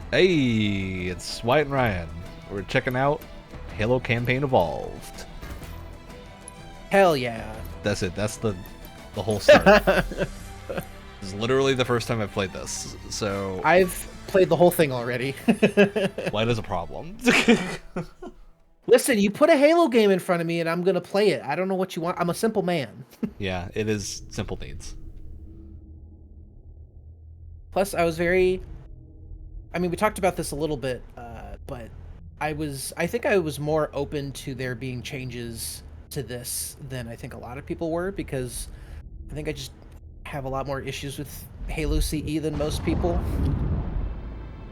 Hey, it's Wyatt and Ryan. We're checking out Halo Campaign Evolved. Hell yeah. That's it. That's the whole start. This is literally the first time I've played this, so... I've played the whole thing already. Light is a problem. Listen, you put a Halo game in front of me and I'm going to play it. I don't know what you want. I'm a simple man. Yeah, it is simple needs. Plus, I was very... I mean, we talked about this a little bit, but I think I was more open to there being changes to this than I think a lot of people were, because I think I just have a lot more issues with Halo CE than most people.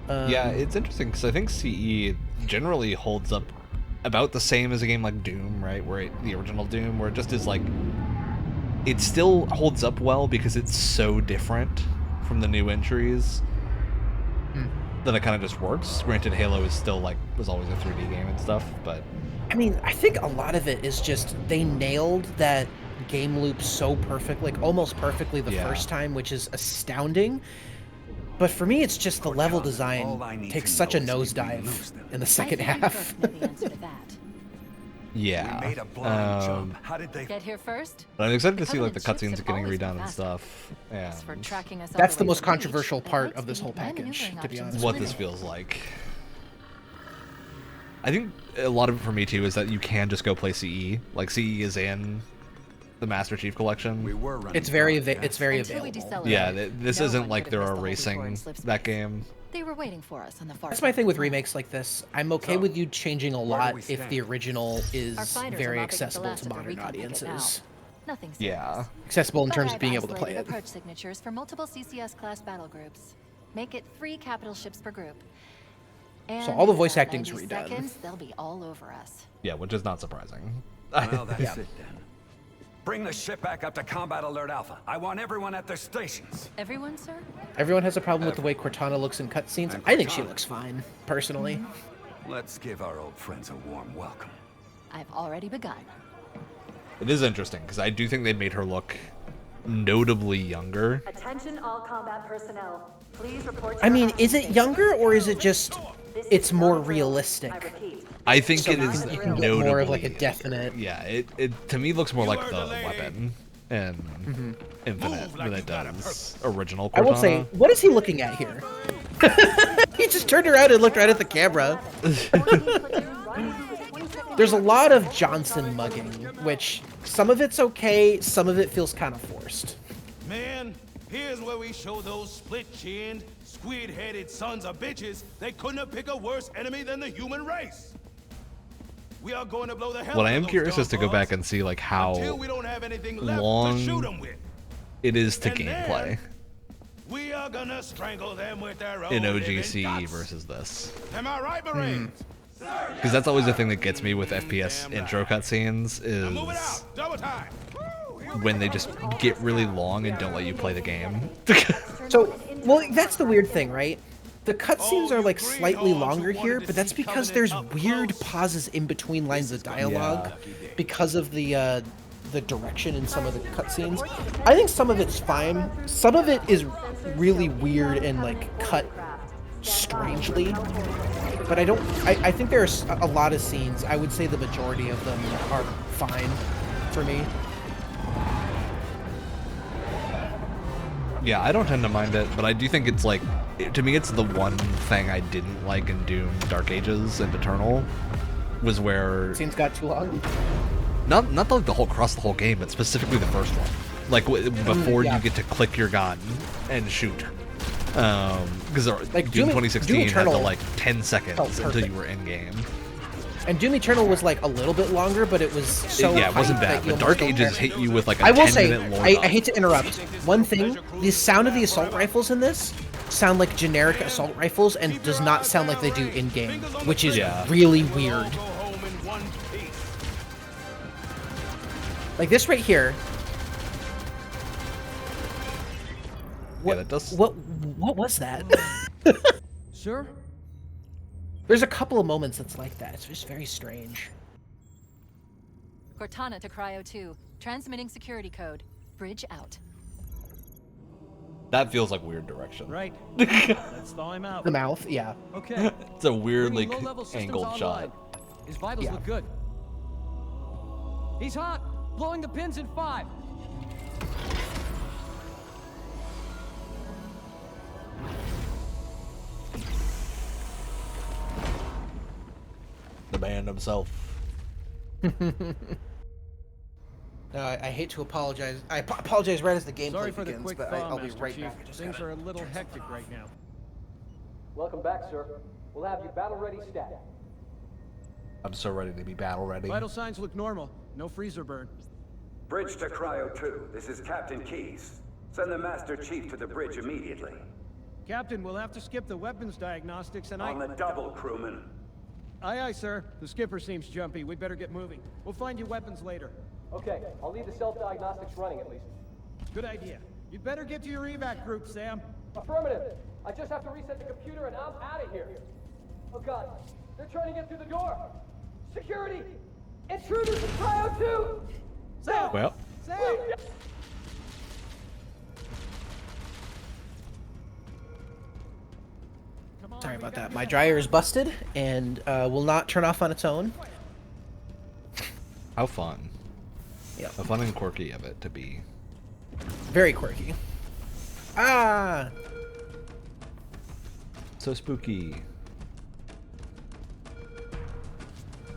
Yeah, it's interesting, because I think CE generally holds up about the same as a game like Doom, right? The original Doom, where it just is like... It still holds up well because it's so different from the new entries. Then it kind of just works. Granted, Halo is still was always a 3D game and stuff, but... I mean, I think a lot of it is just they nailed that game loop so almost perfectly the first time, which is astounding. But for me, it's just the level design takes such a nosedive in the second half. Yeah. We made a blind jump. How did they get here first? But I'm excited to see the cutscenes getting redone and stuff. And that's the most controversial part of this whole package, to be honest. What this feels like. I think a lot of it for me too is that you can just go play CE. Like CE is in the Master Chief Collection. It's very available. Yeah, this isn't like they're erasing that game. They were waiting for us on the far That's my thing with remakes like this. I'm okay with you changing a lot if the original is very accessible to modern audiences. Yeah. Accessible in terms of being able to play it. Approach signatures for multiple CCS class battle groups. Make it 3 capital ships per group. So all the voice acting's redone. Seconds, they'll be all over us. Yeah, which is not surprising. Well, that's it then. Bring the ship back up to Combat Alert Alpha. I want everyone at their stations. Everyone, sir? Everyone has a problem with the way Cortana looks in cutscenes. I think she looks fine, personally. Let's give our old friends a warm welcome. I've already begun. It is interesting, because I do think they made her look notably younger. Attention all combat personnel. Please report. I mean, is it younger, or is it just it's more realistic? I think it is you can get notably more of like a definite. Yeah, it to me looks more like the weapon in Infinite than it does original Cortana. I will say, what is he looking at here? He just turned around and looked right at the camera. There's a lot of Johnson mugging, which some of it's okay, some of it feels kind of forced. Man, here's where we show those split-chinned, squid-headed sons of bitches they couldn't have picked a worse enemy than the human race. We are going to blow the hell What out I of am those curious is to go dog back bugs and see like how until we don't have anything left long to shoot them with. it is to And gameplay then we are gonna strangle them with their own in living OGC guts. versus this. Am I right, Marines? Because that's always the thing that gets me with FPS intro cutscenes Now move it is out, double time. when they just get really long and don't let you play the game. So, well, that's the weird thing, right? The cutscenes are like slightly longer here, but that's because there's weird pauses in between lines of dialogue because of the direction in some of the cutscenes. I think some of it's fine. Some of it is really weird and like cut strangely. But I think there's a lot of scenes. I would say the majority of them are fine for me. Yeah, I don't tend to mind it, but I do think it's like, to me it's the one thing I didn't like in Doom Dark Ages and Eternal, was where... Scenes got too long? Not like the whole, across the whole game, but specifically the first one. Like, before you get to click your gun and shoot. Because like Doom 2016 had the like 10 seconds until you were in-game. And Doom Eternal was like a little bit longer, but it was so yeah, it wasn't bad. But Dark Ages hit you with like a 10-minute lore I hate to interrupt. One thing, the sound of the assault rifles in this sound like generic assault rifles and does not sound like they do in-game, which is really weird. Like this right here. What, yeah, that does. What was that? Sure. There's a couple of moments that's like that. It's just very strange. Cortana to Cryo 2. Transmitting security code. Bridge out. That feels like weird direction. Right. Let's thaw him out. The mouth, yeah. Okay. It's a weirdly Bringing low-level systems angled online. shot. His vitals Yeah. look good. He's hot. Blowing the pins in 5. The man himself. I hate to apologize. I apologize right as the gameplay Sorry for the begins, quick but thaw, I'll be Master right Chief. back. I just Things gotta- are a little hectic right now. Welcome back, sir. We'll have you battle-ready stat. I'm so ready to be battle ready. Vital signs look normal. No freezer burn. Bridge to Cryo 2. This is Captain Keyes. Send the Master Chief to the bridge immediately. Captain, we'll have to skip the weapons diagnostics and On the double, crewman. Aye, aye, sir. The skipper seems jumpy. We'd better get moving. We'll find you weapons later. Okay, I'll leave the self-diagnostics running at least. Good idea. You'd better get to your evac group, Sam. Affirmative. I just have to reset the computer and I'm out of here. Oh God, they're trying to get through the door. Security! Intruders in Cryo 2! Sam! Well, Sam! Come on, Sorry we about gotta that. get My out. dryer is busted and will not turn off on its own. how fun. Yeah, How fun and quirky of it to be. very quirky. Ah! So spooky.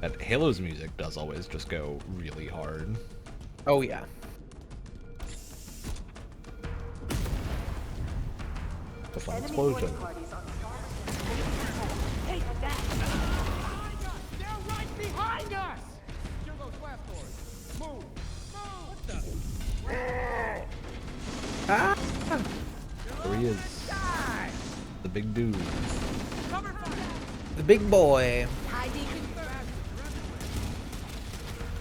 That Halo's music does always just go really hard. Oh yeah. The fun Enemy explosion. boarding parties on Take that! They're right behind us! Secure those blast doors. Move! Move! What the? Ah! There he is. The big dude. Cover fire! The big boy. High beacon first!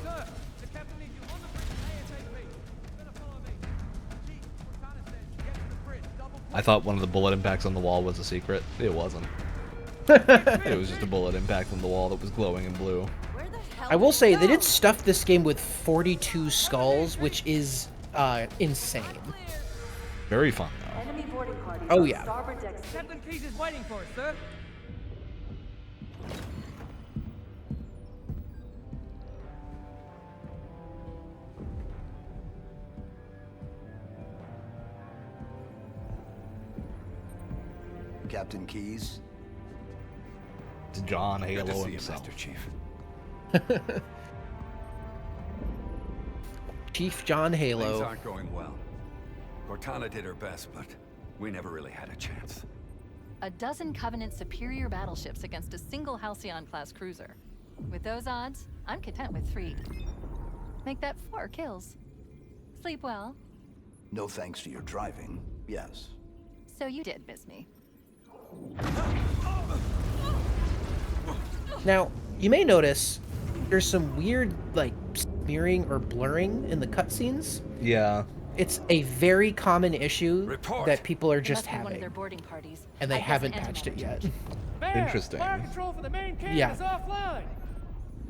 Sir, the captain needs you on the bridge ASAP. Better follow me. Chief, Cortana says get to the bridge. Double I thought one of the bullet impacts on the wall was a secret. It wasn't. It was just a bullet impact on the wall that was glowing in blue. Where the hell I will did it say they go? did stuff this game with 42 skulls, which is insane. Very fun though. enemy boarding parties Oh, on yeah. starboard deck. Captain Keyes is waiting for us, sir. Captain Keyes. It's John Good to Halo see you, himself. Master Chief. Chief John Things Halo. aren't going well. Cortana did her best, but we never really had a chance. A dozen Covenant superior battleships against a single Halcyon-class cruiser. With those odds, I'm content with 3. Make that 4 kills. Sleep well. No thanks to your driving, yes. So you did miss me. Now, you may notice there's some weird, like, smearing or blurring in the cutscenes. Yeah. It's a very common issue Report. that people are It just must be one of having, their boarding parties. and they I guess haven't an patched it anti-magic. yet. Bear, Interesting. Fire control for the main cannon Yeah. is offline.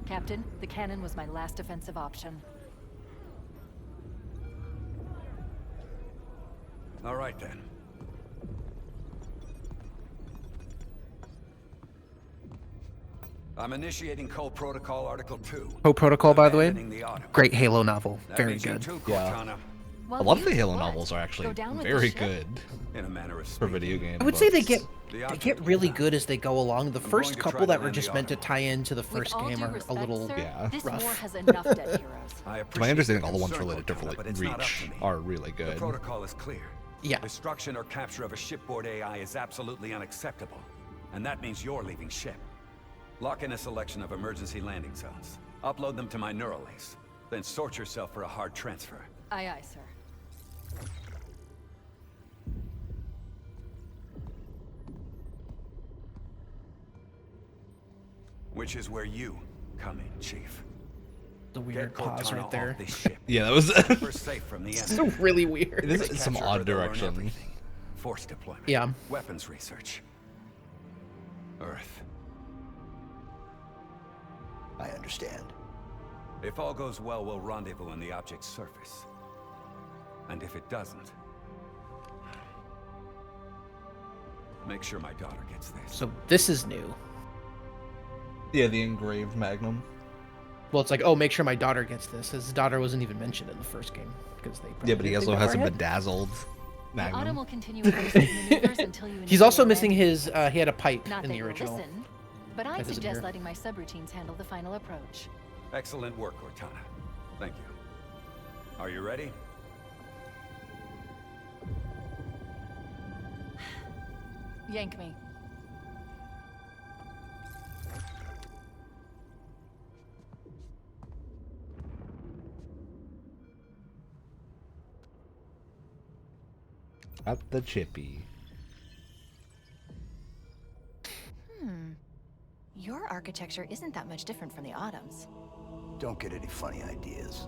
Captain, the cannon was my last defensive option. All right then. I'm initiating Code Protocol Article 2. Code Protocol, by the way, Abandoning the Autumn. great Halo novel. That Very means you good. too, Yeah. Cortana. Well, A lot of the you Halo what? novels are actually Go down with the very ship? good In a manner of for speaking. video game I would say they get books. The they object get will really happen. good as they go along. The going first to couple try that to were land just the meant to Autumn. tie into the With first all game due are respect, a little sir, yeah. this rough. war has enough dead heroes. I To my understanding, all the appreciate ones your related to concern, Cortana, but it's not up to Reach me. are really The good. protocol is clear. Yeah. Destruction or capture of a shipboard AI is absolutely unacceptable. And that means you're leaving ship. Lock in a selection of emergency landing zones. Upload them to my neural lace. Then sort yourself for a hard transfer. Aye, aye, sir. Which is where you come in, Chief. the Get weird pause Cortana right there. off this ship. Yeah, that was We're safe from the So enemy. really weird. it is They some capture her, odd they'll learn direction. everything. Force deployment. Yeah. Weapons research. Earth. I understand. If all goes well, we'll rendezvous on the object's surface. And if it doesn't, Make sure my daughter gets this. So this is new. Yeah, the engraved Magnum. Well, it's like, oh, make sure my daughter gets this. His daughter wasn't even mentioned in the first game because they. Yeah, but he also has a bedazzled The autumn Magnum. will continue with hosting maneuvers until you He's also initiate missing landing. his. He had a pipe Not in that the you'll original. listen, but I That isn't suggest here. letting my subroutines handle the final approach. Excellent work, Cortana. Thank you. Are you ready? Yank me. At the chippy. Your architecture isn't that much different from the Autumn's. Don't get any funny ideas.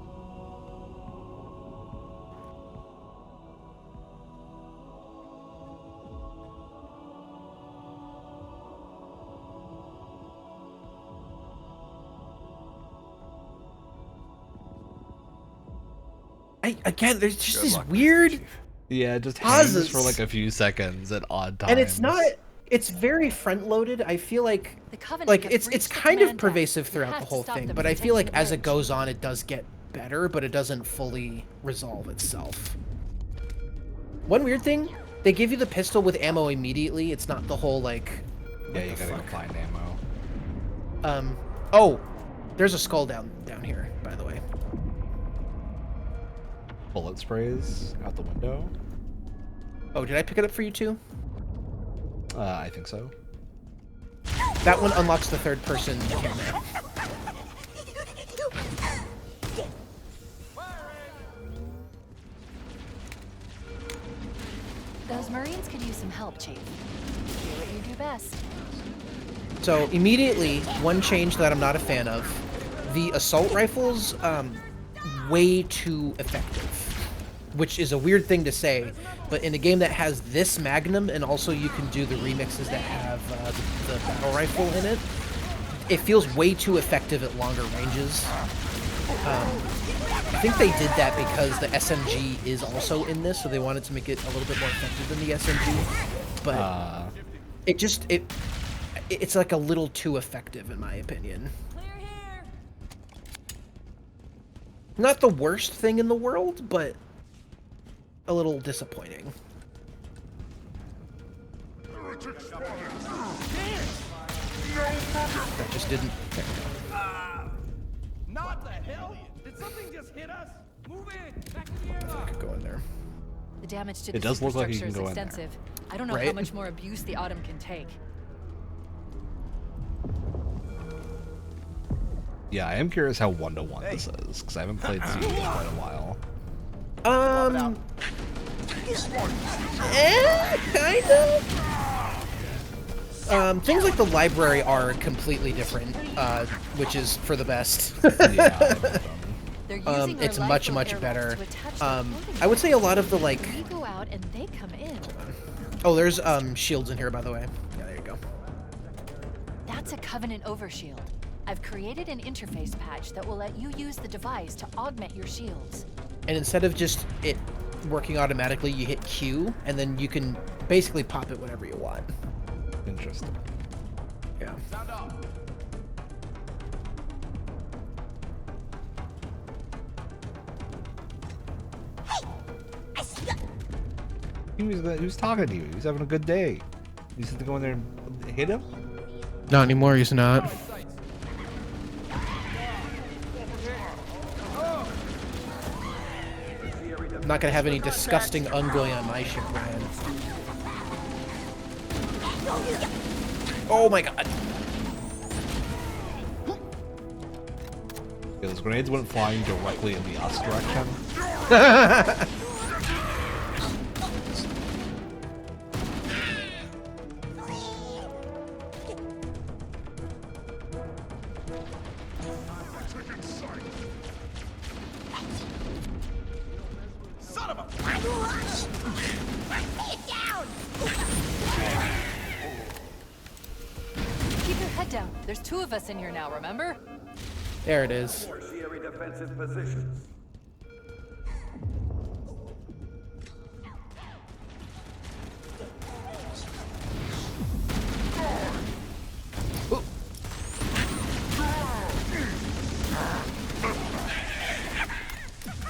Again, there's just Good this luck, Mr. weird. Chief. Yeah, it just hangs Pauses. for like a few seconds at odd times. And it's not. It's very front loaded. I feel like The Covenant like have it's breached the kind of command pervasive deck. You throughout have the to whole stop thing, them but from I feel like taking the as it bridge. goes on, it does get better, but it doesn't fully resolve itself. One weird thing, they give you the pistol with ammo immediately. It's not the whole like. Yeah, you gotta go find ammo. Oh, there's a skull down here, by the way. Bullet sprays out the window. Oh, did I pick it up for you too? I think so. That one unlocks the third person camera. Those Marines could use some help, Chief. Do what you do best. So immediately, one change that I'm not a fan of: the assault rifles, way too effective, which is a weird thing to say, but in a game that has this Magnum and also you can do the remixes that have the battle rifle in it, it feels way too effective at longer ranges. I think they did that because the SMG is also in this, so they wanted to make it a little bit more effective than the SMG, but it's like a little too effective in my opinion. Not the worst thing in the world, but a little disappointing. That just didn't. There we go. Not the hell? Did something just hit us? Move in. Back to the airlock. I could go in there. The damage to It the does look like you superstructure can is go in there. extensive. I don't know how Right? much more abuse the Autumn can take. Yeah, I am curious how 1-to-1 this is, because I haven't played CE in quite a while. Kind of. Things like the library are completely different, which is for the best. Yeah. They're using their It's much, lifeboat much airlocks better. to attach their floating I would say a lot of the like. We go out and they come in. Oh, there's shields in here, by the way. Yeah, there you go. That's a Covenant overshield. I've created an interface patch that will let you use the device to augment your shields. And instead of just it working automatically, you hit Q, and then you can basically pop it whenever you want. Interesting. Yeah. Sound off. He was talking to you. He was having a good day. You just have to go in there and hit him? Not anymore, he's not. I'm not gonna have any disgusting ungoing on my ship, Ryan. Oh my god. Yeah, those grenades went flying directly in the us direction. Son of a... Keep your head down. There's two of us in here now, remember? There it is. Tertiary defensive positions.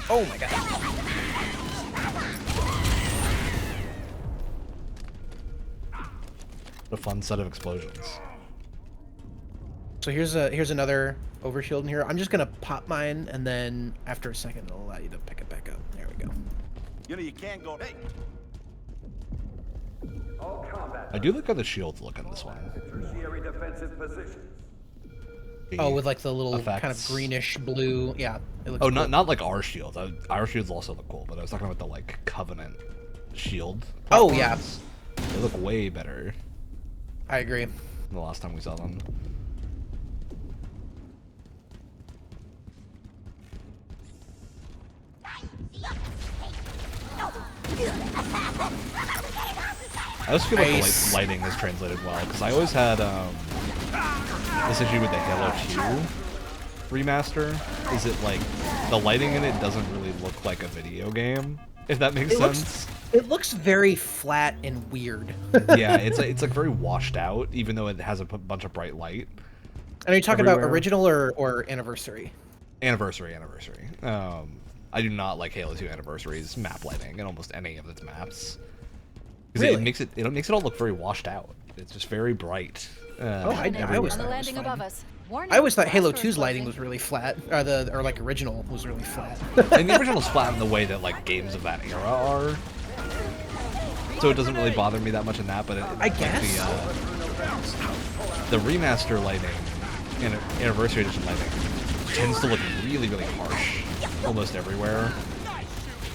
Oh my god. A fun set of explosions. So here's another overshield in here. I'm just gonna pop mine, and then after a second, it'll allow you to pick it back up. There we go. You know you can't go. Hey. All combat. I do like how the shields look in this one. Tertiary defensive positions. Oh, with like the little effects. kind of greenish blue. Yeah. It looks Oh, cool. not like our shields. Our shields also look cool, but I was talking about the like Covenant shield. Oh yeah. They look way better I agree. than the last time we saw them. I just feel like the lighting is translated well, because I always had this issue with the Halo 2 remaster. Is it like the lighting in it doesn't really look like a video game, if that makes sense? It looks very flat and weird. Yeah, it's like very washed out, even though it has a bunch of bright light. And are you talking about everywhere. original or anniversary? Anniversary. I do not like Halo 2 Anniversary's map lighting in almost any of its maps. Because Really? it makes it all look very washed out. It's just very bright. I always thought it was landing fine. above us. I always thought Halo 2's lighting was really flat, or like original was really flat. And the original's flat in the way that like games of that era are. So it doesn't really bother me that much in that, but I guess. The remaster lighting and Anniversary Edition lighting tends to look really, really harsh almost everywhere.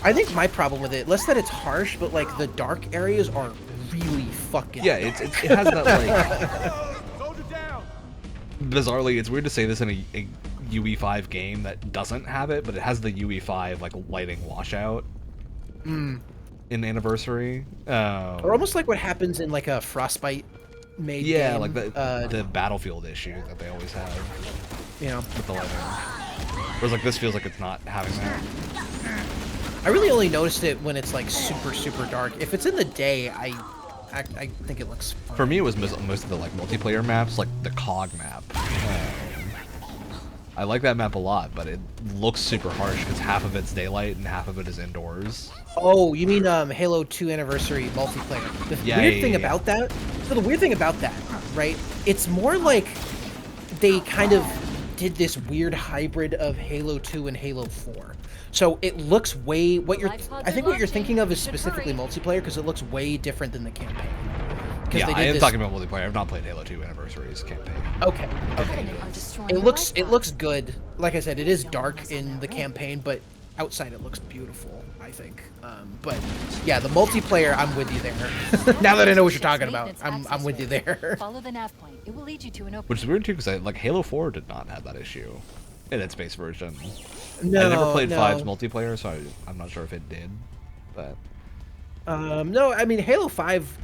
I think my problem with it, less that it's harsh, but like the dark areas are really fucking Yeah, dark. it has that like. Bizarrely, it's weird to say this in a UE5 game that doesn't have it, but it has the UE5 like lighting washout in Anniversary. Or almost like what happens in like a Frostbite made Yeah, game. like the Battlefield issue that they always have. You know, with the lighting. Whereas like this feels like it's not having that. I really only noticed it when it's like super, super dark. If it's in the day, I think it looks fine. For me, it was most of the like multiplayer maps, like the COG map. I like that map a lot, but it looks super harsh because half of it's daylight and half of it is indoors. Oh, you mean Halo 2 Anniversary multiplayer? The weird thing about that. So the weird thing about that, right? It's more like they kind of did this weird hybrid of Halo 2 and Halo 4. So it looks way I think what you're thinking of is specifically multiplayer because it looks way different than the campaign. Yeah, I am talking about multiplayer. I've not played Halo 2 Anniversary's campaign. Okay. It looks good. Like I said, it is dark in the campaign, but outside it looks beautiful, I think. But yeah, the multiplayer, I'm with you there. Now that I know what you're talking about, I'm with you there. Follow the nav point. It will lead you to an open. Which is weird too, because like Halo 4 did not have that issue in its base version. No, I never played no. 5's multiplayer, so I'm not sure if it did. But No, I mean Halo 5,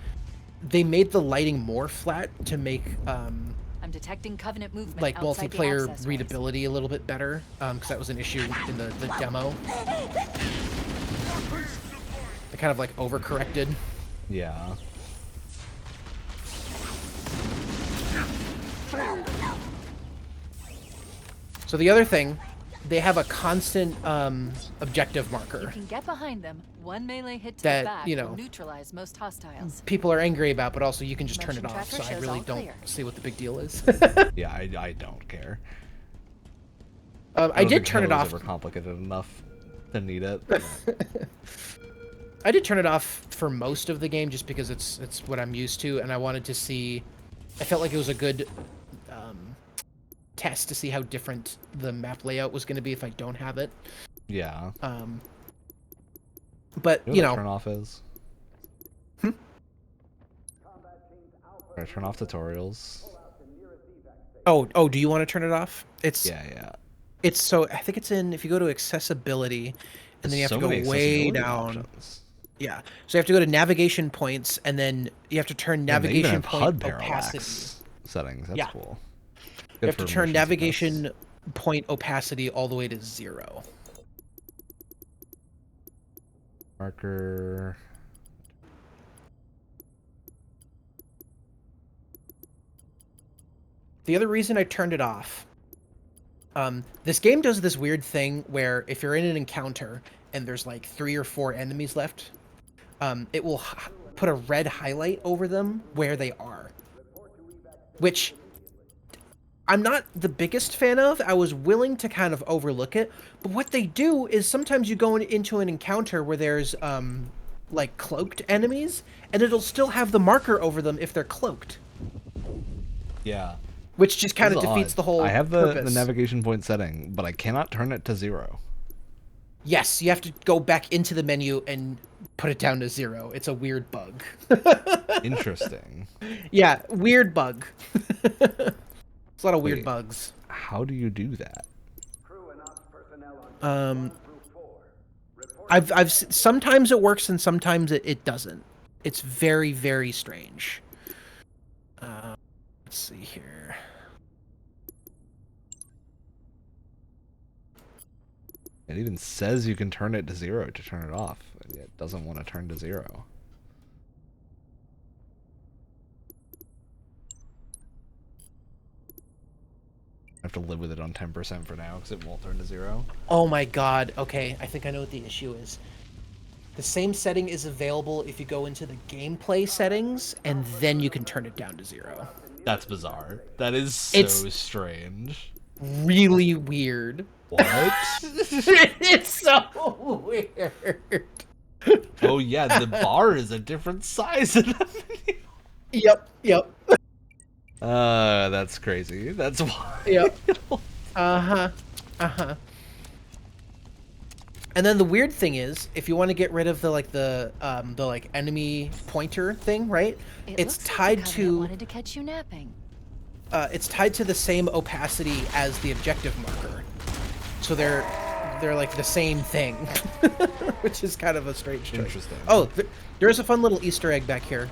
they made the lighting more flat to make I'm detecting Covenant movement like outside the multiplayer access readability a little bit better, because that was an issue in the demo. They kind of like overcorrected. yeah. So the other thing, they have a constant objective You marker. can get behind them. One melee hit to That, the back you know, will neutralize most hostiles. People are angry about, but also you can just turn it Motion off. So tracker I shows really all don't clear. see what the big deal is. Yeah, I don't care. I don't did think turn it Halo's off. ever complicated enough to need it. I did turn it off for most of the game just because it's what I'm used to, and I wanted to see. I felt like it was a good test to see how different the map layout was going to be if I don't have it. Yeah. But You you know know, what turn off is? Or turn off tutorials. oh, do you want to turn it off? It's Yeah. It's so I think it's in if you go to accessibility, and then you have So to many go way accessibility down. options. Yeah, so you have to go to navigation points, and then you have to turn And they even navigation have point HUD opacity. parallax settings. That's Yeah. cool. You have Good to for turn motion navigation sickness. point opacity all the way to 0. Marker. The other reason I turned it off This game does this weird thing where if you're in an encounter and there's like 3 or 4 enemies left, it will put a red highlight over them where they are, which I'm not the biggest fan of. I was willing to kind of overlook it, but what they do is sometimes you go into an encounter where there's like cloaked enemies, and it'll still have the marker over them if they're cloaked. Yeah. Which just kind of defeats the whole I have purpose. the navigation point setting, but I cannot turn it to 0. Yes, you have to go back into the menu and put it down to 0. It's a weird bug. Interesting. Yeah, weird bug. There's a lot of weird bugs. How do you do that? I've sometimes it works and sometimes it doesn't. It's very, very strange. Let's see here. It even says you can turn it to 0 to turn it off, and yet it doesn't want to turn to 0. I have to live with it on 10% for now because it won't turn to 0. Oh my god. Okay, I think I know what the issue is. The same setting is available if you go into the gameplay settings, and then you can turn it down to 0. That's bizarre. That is so strange. Really weird. What? It's so weird. Oh yeah, the bar is a different size in the menu. Yep. That's crazy. That's why. Yep. Uh-huh. And then the weird thing is, if you want to get rid of the enemy pointer thing, right? It's tied to wanted to catch you napping. It's tied to the same opacity as the objective marker. So they're like the same thing, which is kind of a strange choice. Interesting. Oh, there's a fun little Easter egg back here.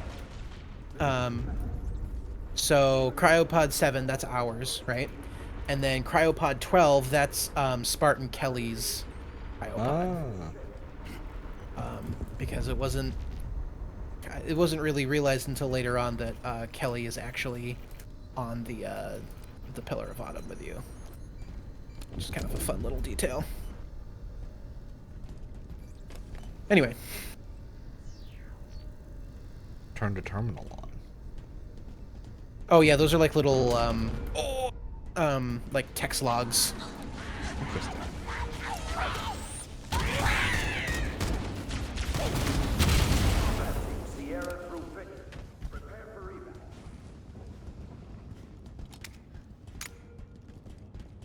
So Cryopod 7, that's ours, right? And then Cryopod 12, that's Spartan Kelly's cryopod. Because it wasn't really realized until later on that Kelly is actually on the Pillar of Autumn with you. Which is kind of a fun little detail. Anyway. Turn to terminal on. Oh yeah, those are like little like text logs. Interesting.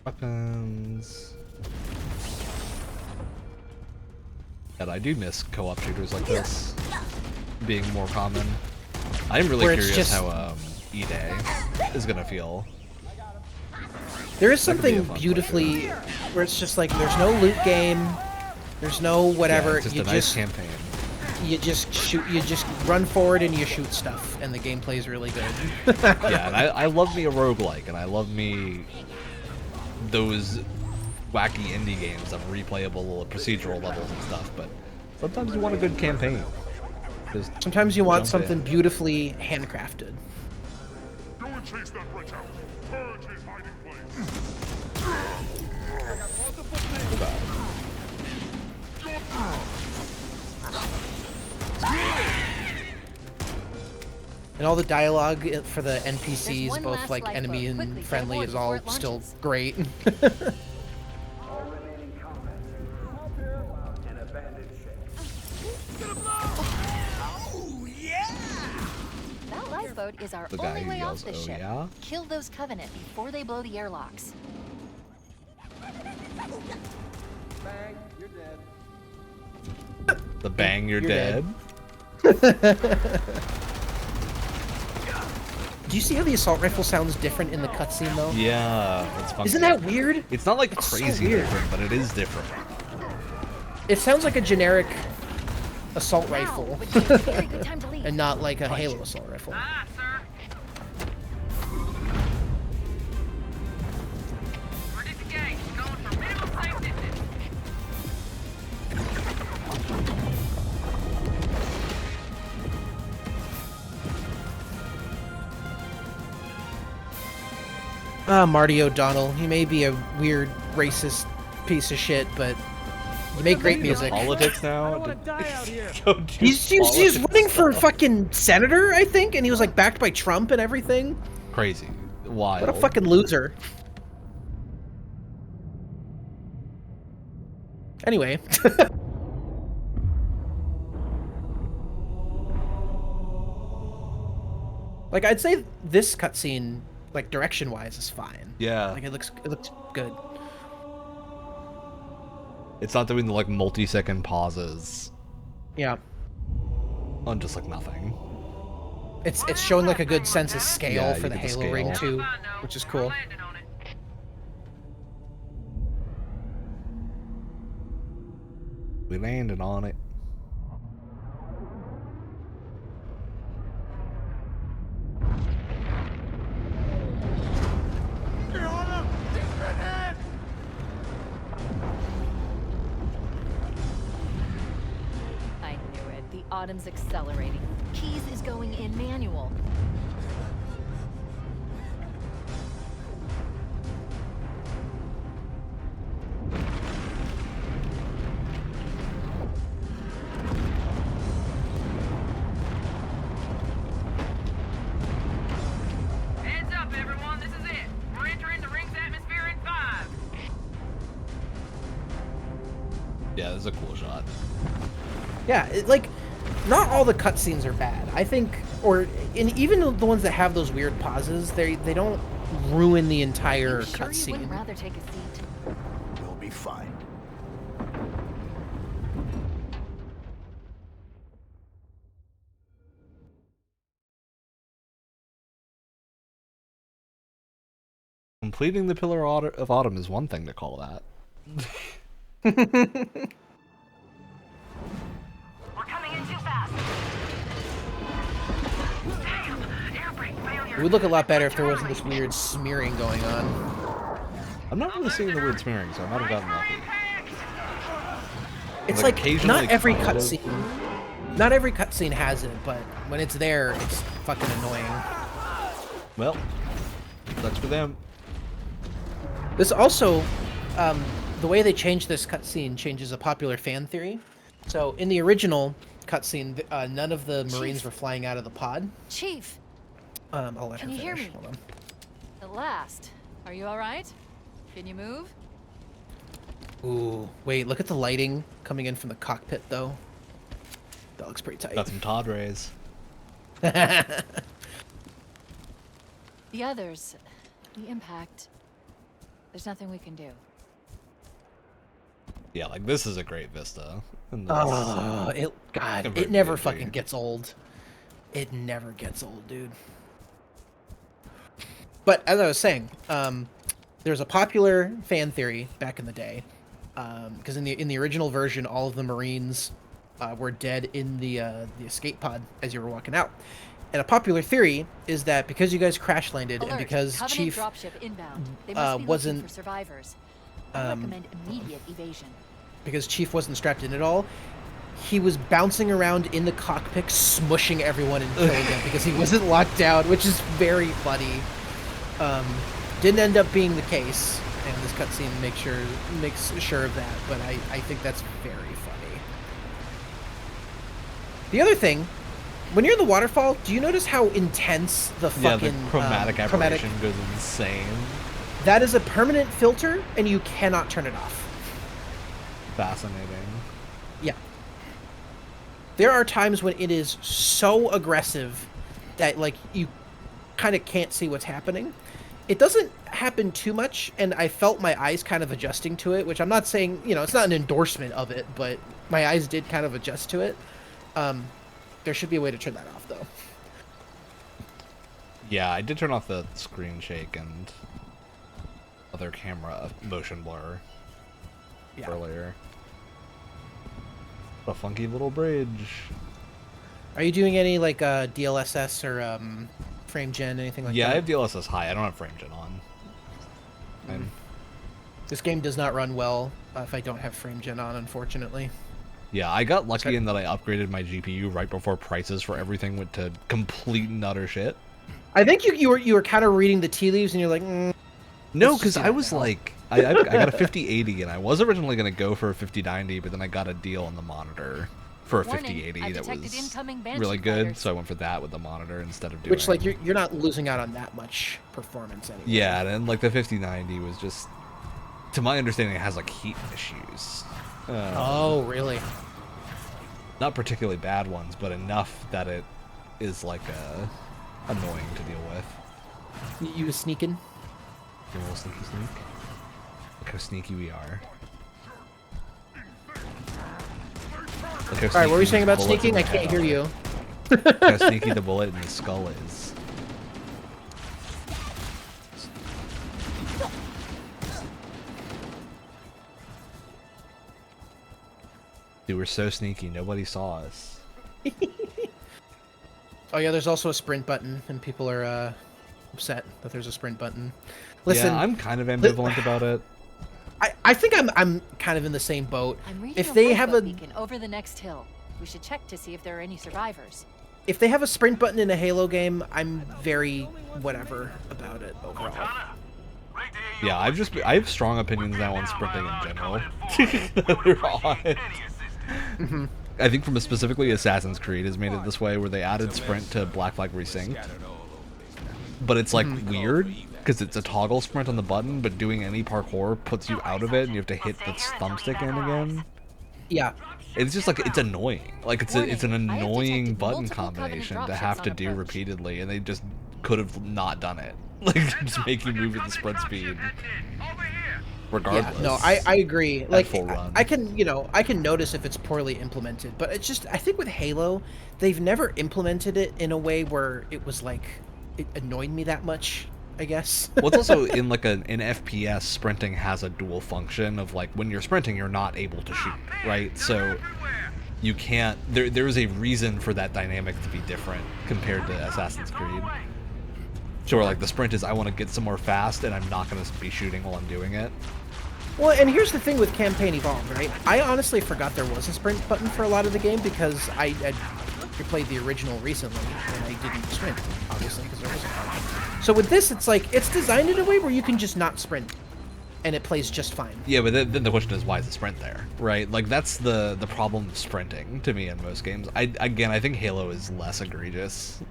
Weapons. And I do miss co-op shooters like this being more common. I'm really curious how E-Day is gonna feel. There is something beautifully where it's just like there's no loot game, there's no whatever. Yeah, it's just a nice campaign. You just shoot. You just run forward and you shoot stuff, and the gameplay is really good. Yeah, and I love me a roguelike, and I love me those wacky indie games of replayable procedural levels and stuff, but sometimes you want a good campaign. Sometimes you want something beautifully handcrafted. Go and chase that wretch out. Purge his hiding place. And all the dialogue for the NPCs, both like enemy and friendly, is all still great. That lifeboat is our The guy only who way off yells, the "Oh, ship. yeah?" Kill those Covenant before they blow the airlocks. Bang, you're dead. The bang, you're dead. Do you see how the assault rifle sounds different in the cutscene though? Yeah, it's funky. Isn't that weird? It's not like It's so crazy weird. different, but it is different. It sounds like a generic assault rifle, would be a very good time to leave. and not like a Halo assault rifle. Ah, sir. Where did the gang? Going for minimum safe distance. Marty O'Donnell. He may be a weird racist piece of shit, but you make great music. Politics now. He's running for fucking senator, I think, and he was like backed by Trump and everything. Crazy, wild. What a fucking loser. Anyway. Like, I'd say this cutscene, like, direction-wise, is fine. Yeah. Like, it looks good. It's not doing the, like, multi-second pauses. Yeah. On just, like, nothing. It's showing, like, a good sense of scale Yeah, for the you get the Halo ring, scale. too, which is cool. We landed on it. I knew it. The Autumn's accelerating. Keys is going in manual. Heads up, everyone. This is it. We're entering the ring's atmosphere in 5. Yeah, this is a cool shot. Yeah, like, not all the cutscenes are bad. I think, even the ones that have those weird pauses, they don't ruin the entire Sure you wouldn't cutscene. rather take a seat? We'll be fine. Completing the Pillar of Autumn is one thing to call that. We're coming in too fast. Damn, air brake failure. It would look a lot better if there wasn't this weird smearing going on. I'm not really seeing the word smearing, so I might have gotten lucky. It's Like, like, occasionally not every kind of. cutscene has it, but when it's there, it's fucking annoying. Well, that's for them. This also, the way they changed this cutscene changes a popular fan theory. So in the original cutscene, none of the Marines were flying out of the pod. Chief, I'll let can her you hear finish. me? Hold on. At last. Are you all right? Can you move? Ooh, wait, look at the lighting coming in from the cockpit, though. That looks pretty tight. Got some Todd rays. The others, the impact. There's nothing we can do. Yeah, like this is a great vista. And Oh, this, God, convert it never PNG. fucking gets old. It never gets old, dude. But as I was saying, there's a popular fan theory back in the day, because in the original version, all of the Marines were dead in the escape pod as you were walking out. And a popular theory is that because you guys crash landed and Alert, because Covenant Chief dropship inbound. They must be looking wasn't for survivors. I recommend immediate evasion. because Chief wasn't strapped in at all, he was bouncing around in the cockpit, smushing everyone and killing them because he wasn't locked down, which is very funny. Didn't end up being the case, and this cutscene makes sure of that, but I think that's very funny. The other thing, when you're in the waterfall, do you notice how intense the fucking the chromatic aberration goes insane. That is a permanent filter, and you cannot turn it off. Fascinating. Yeah. There are times when it is so aggressive that, like, you kind of can't see what's happening. It doesn't happen too much, and I felt my eyes kind of adjusting to it, which I'm not saying, it's not an endorsement of it, but my eyes did kind of adjust to it. There should be a way to turn that off, though. Yeah, I did turn off the screen shake and other camera motion blur earlier. What a funky little bridge. Are you doing any, like, DLSS or frame gen, anything like that? Yeah, I have DLSS high. I don't have frame gen on. This game does not run well if I don't have frame gen on, unfortunately. Yeah, I got lucky in that I upgraded my GPU right before prices for everything went to complete and utter shit. I think you were kind of reading the tea leaves, and you're like, No, because I was like, I got a 5080, and I was originally going to go for a 5090, but then I got a deal on the monitor for a 5080 that was really good, so I went for that with the monitor instead of doing. Which, like, you're not losing out on that much performance anyway. Yeah, and like the 5090 was just, to my understanding, it has like heat issues. Oh, really? Not particularly bad ones, but enough that it is like annoying to deal with. You was sneaking? A little sneaky sneak. Look how sneaky we are. Alright, what were you saying about sneaking? I can't hear you. Look how sneaky the bullet in the skull is. Dude, we're so sneaky, nobody saw us. Oh yeah, there's also a sprint button, and people are upset that there's a sprint button. Listen, yeah, I'm kind of ambivalent about it. I think I'm kind of in the same boat. If they have a beacon over the next hill, we should check to see if there are any survivors. If they have a sprint button in a Halo game, I'm very whatever about it overall. Yeah, I have strong opinions now on sprinting in general. They're on it. I think from specifically Assassin's Creed has made it this way, where they added sprint to Black Flag Resynced, but it's like weird because it's a toggle sprint on the button, but doing any parkour puts you out of it, and you have to hit the thumbstick in again. Yeah, it's just like, it's annoying. Like it's an annoying button combination to have to do repeatedly, and they just could have not done it. Like just make you move at the sprint speed. Regardless. Yeah, no, I agree. Like I can notice if it's poorly implemented, but it's just, I think with Halo, they've never implemented it in a way where it was like, it annoyed me that much, I guess. Well, it's also in like in FPS, sprinting has a dual function of like, when you're sprinting, you're not able to shoot, right? So you can't, there is a reason for that dynamic to be different compared to Assassin's Creed. So where like the sprint is, I want to get somewhere fast, and I'm not going to be shooting while I'm doing it. Well, and here's the thing with Campaign Evolved, right? I honestly forgot there was a sprint button for a lot of the game because I played the original recently, and I didn't sprint, obviously, because there wasn't one. So with this, it's like, it's designed in a way where you can just not sprint, and it plays just fine. Yeah, but then the question is, why is the sprint there, right? Like, that's the problem of sprinting, to me, in most games. I think Halo is less egregious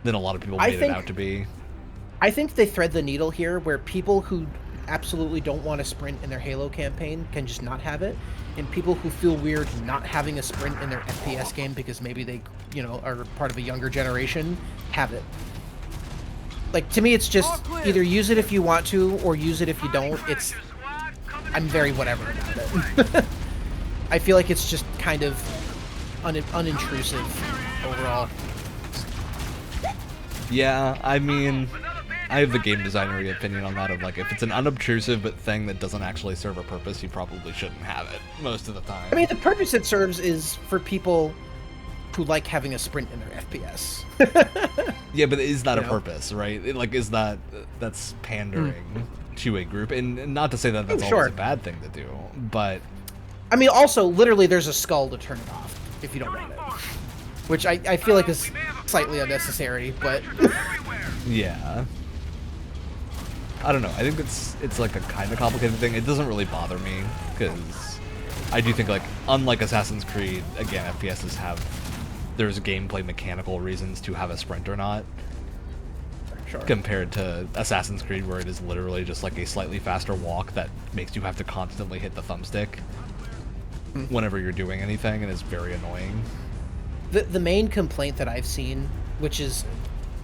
than a lot of people made it out to be. I think they thread the needle here, where people who absolutely don't want to sprint in their Halo campaign can just not have it, and people who feel weird not having a sprint in their FPS game because maybe they, are part of a younger generation, have it. Like, to me, it's just either use it if you want to or use it if you don't. I'm very whatever about it. I feel like it's just kind of unintrusive overall. Yeah, I mean, I have the game designer opinion on that of like, if it's an unobtrusive but thing that doesn't actually serve a purpose, you probably shouldn't have it most of the time. I mean, the purpose it serves is for people who like having a sprint in their FPS. Yeah, but is that a purpose, right? That's pandering to a group, and not to say that that's always a bad thing to do, but I mean, also, literally, there's a skull to turn it off if you don't want it, which I feel like is slightly unnecessary, but yeah. I don't know. I think it's like a kind of complicated thing. It doesn't really bother me because I do think, like, unlike Assassin's Creed, again, FPSs there's gameplay mechanical reasons to have a sprint or not. Sure. Compared to Assassin's Creed, where it is literally just like a slightly faster walk that makes you have to constantly hit the thumbstick whenever you're doing anything, and is very annoying. The main complaint that I've seen, which is,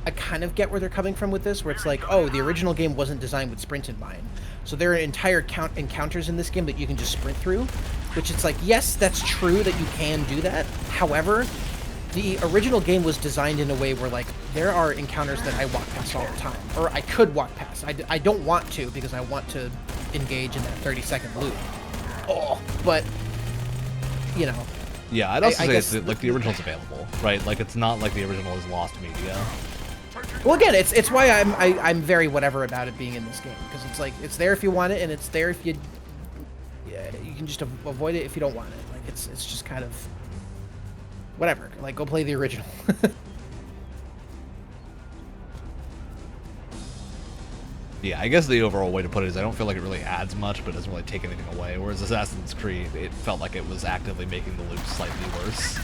I kind of get where they're coming from with this, where it's like, oh, the original game wasn't designed with sprint in mind. So there are entire encounters in this game that you can just sprint through, which it's like, yes, that's true that you can do that. However, the original game was designed in a way where, like, there are encounters that I walk past all the time, or I could walk past. I don't want to because I want to engage in that 30-second loop. Oh, but, Yeah, I'd also say it's like the original's available, right? Like, it's not like the original is lost media. Well, again, it's why I'm very whatever about it being in this game, because it's like, it's there if you want it, and it's there if you can just avoid it if you don't want it. Like, it's just kind of whatever. Like, go play the original. Yeah, I guess the overall way to put it is I don't feel like it really adds much, but doesn't really take anything away. Whereas Assassin's Creed, it felt like it was actively making the loop slightly worse.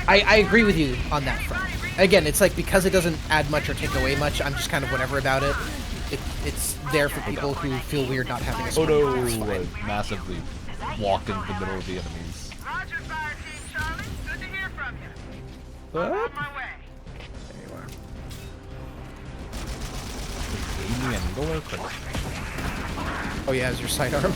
I agree with you on that front. Again, it's like because it doesn't add much or take away much, I'm just kind of whatever about it. It's there for people who feel weird not having a story. Oh no, I massively walked into the middle of the enemies. Roger, Fire Team Charlie. Good to hear from you. What? I'm on my way. There you are. Gave me a needle or crit? Oh yeah, as your sidearm.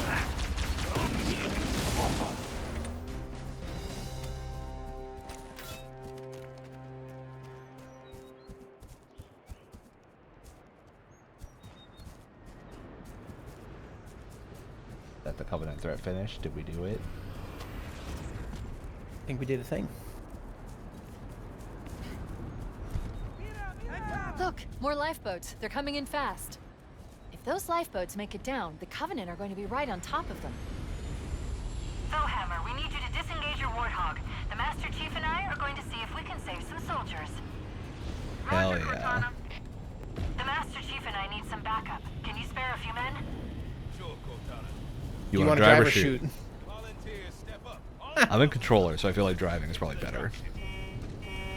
That the Covenant threat finished? Did we do it? I think we did a thing. Look, more lifeboats. They're coming in fast. If those lifeboats make it down, the Covenant are going to be right on top of them. Bowhammer, we need you to disengage your Warthog. The Master Chief and I are going to see if we can save some soldiers. Hell Roger, yeah. Cortana. The Master Chief and I need some backup. Can you spare a few men? Sure, Cortana. You want want to to drive or shoot? Volunteers, step up. I'm in controller, so I feel like driving is probably better.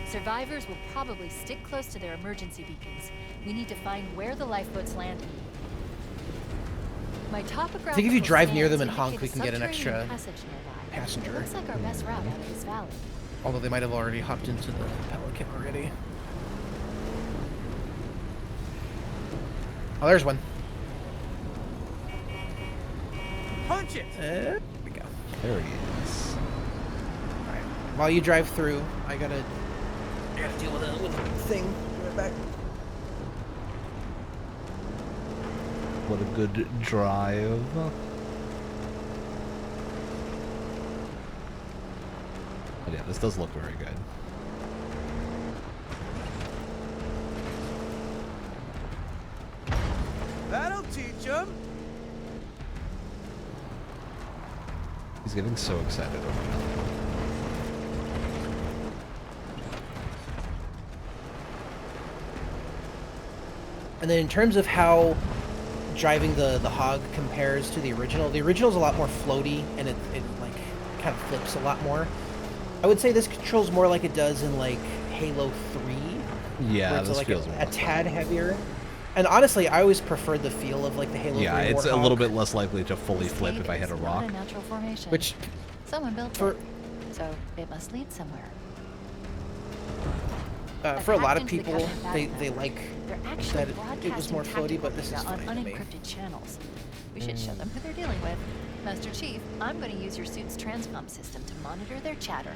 Survivors will probably stick close to their emergency beacons. We need to find where the lifeboats landed. My topographical I think if you drive near them and scans honk, we can get an indicate a extra subterranean passage nearby. passenger. It looks like our best route out of this valley. Although they might have already hopped into the Pelican already. Oh, there's one. Punch it! There we go. There he is. Alright. While you drive through, I gotta deal with a thing. Be right back. What a good drive. But yeah, this does look very good. That'll teach him. He's getting so excited over nothing. And then in terms of how driving the Hog compares to the original's a lot more floaty and it like kind of flips a lot more. I would say this controls more like it does in like Halo 3. Yeah, where it's this like feels a tad heavier. And honestly, I always preferred the feel of like the Halo 3 Yeah, it's a Warthog, little bit less likely to fully flip if I hit a It's rock. not a natural formation. which Someone built for it, so it must lead somewhere. for a lot of Hacked into the people, Covenant they background. like They're that actually it was more floaty, but this is on fine to me. unencrypted channels. We should show them who they're dealing with. Master Chief, I'm going to use your suit's transcom system to monitor their chatter.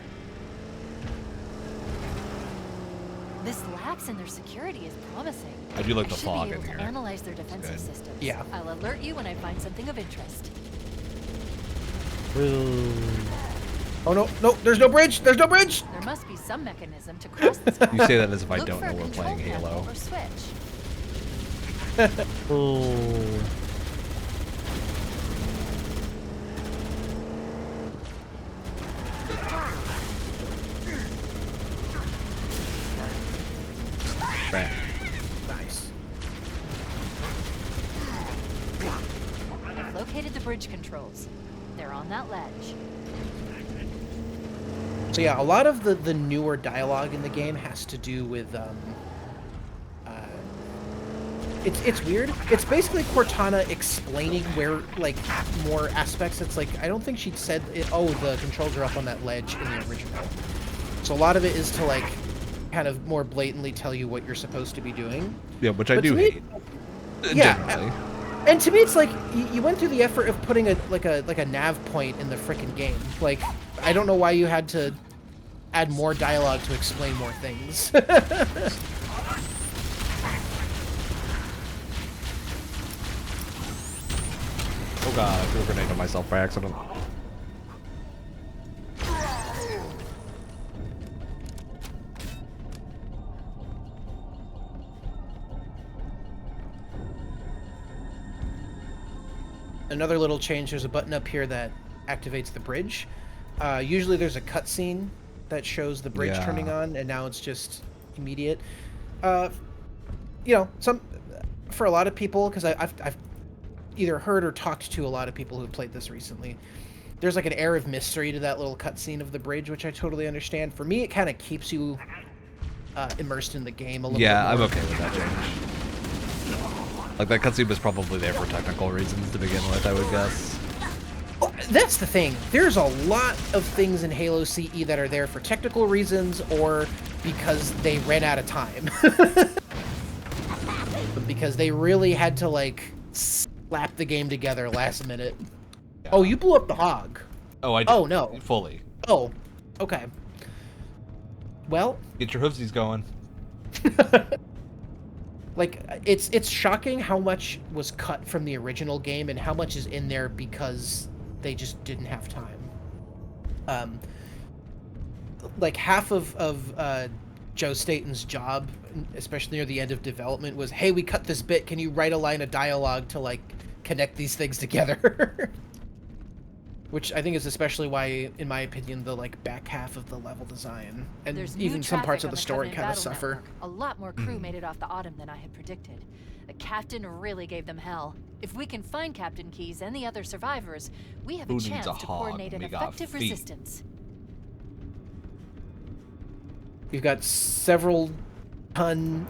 This lax in their security is promising. I do like the should fog be in able to here. analyze their defensive good. systems. Yeah. I'll alert you when I find something of interest. Oh no, no, there's no bridge! There's no bridge! There must be some mechanism to cross this gap. You say that as if I Look don't for a know we're control playing panel Halo. or switch. Oh. Bam. Nice. I've located the bridge controls. They're on that ledge. So yeah, a lot of the newer dialogue in the game has to do with it's weird. It's basically Cortana explaining where like more aspects. It's like I don't think she'd said oh the controls are up on that ledge in the original. So a lot of it is to like kind of more blatantly tell you what you're supposed to be doing. Yeah, which I But do to me- hate. Yeah, Generally. and to me it's like you went through the effort of putting a nav point in the frickin' game. Like I don't know why you had to add more dialogue to explain more things. Oh god, I threw a grenade on myself by accident. Another little change, there's a button up here that activates the bridge. Usually there's a cutscene that shows the bridge Yeah. turning on, and now it's just immediate. You know, for a lot of people, because I've either heard or talked to a lot of people who've played this recently, there's like an air of mystery to that little cutscene of the bridge, which I totally understand. For me, it kind of keeps you immersed in the game a little bit more. I'm okay with that change. Like, that cutscene was probably there for technical reasons to begin with, I would guess. Well, that's the thing. There's a lot of things in Halo CE that are there for technical reasons or because they ran out of time. Because they really had to, like, slap the game together last minute. Yeah. Oh, you blew up the hog. Oh, I did. Oh, no. Fully. Oh, okay. Well... Get your hoofsies going. Like, it's shocking how much was cut from the original game and how much is in there because they just didn't have time. Like, half of Joe Staten's job, especially near the end of development, was, hey, we cut this bit, can you write a line of dialogue to, like, connect these things together? Which I think is especially why, in my opinion, the, like, back half of the level design and even some parts of the story kind of suffer. Network. A lot more crew made it off the Autumn than I had predicted. The captain really gave them hell. If we can find Captain Keyes and the other survivors, we have a chance to coordinate an effective resistance. You've got several ton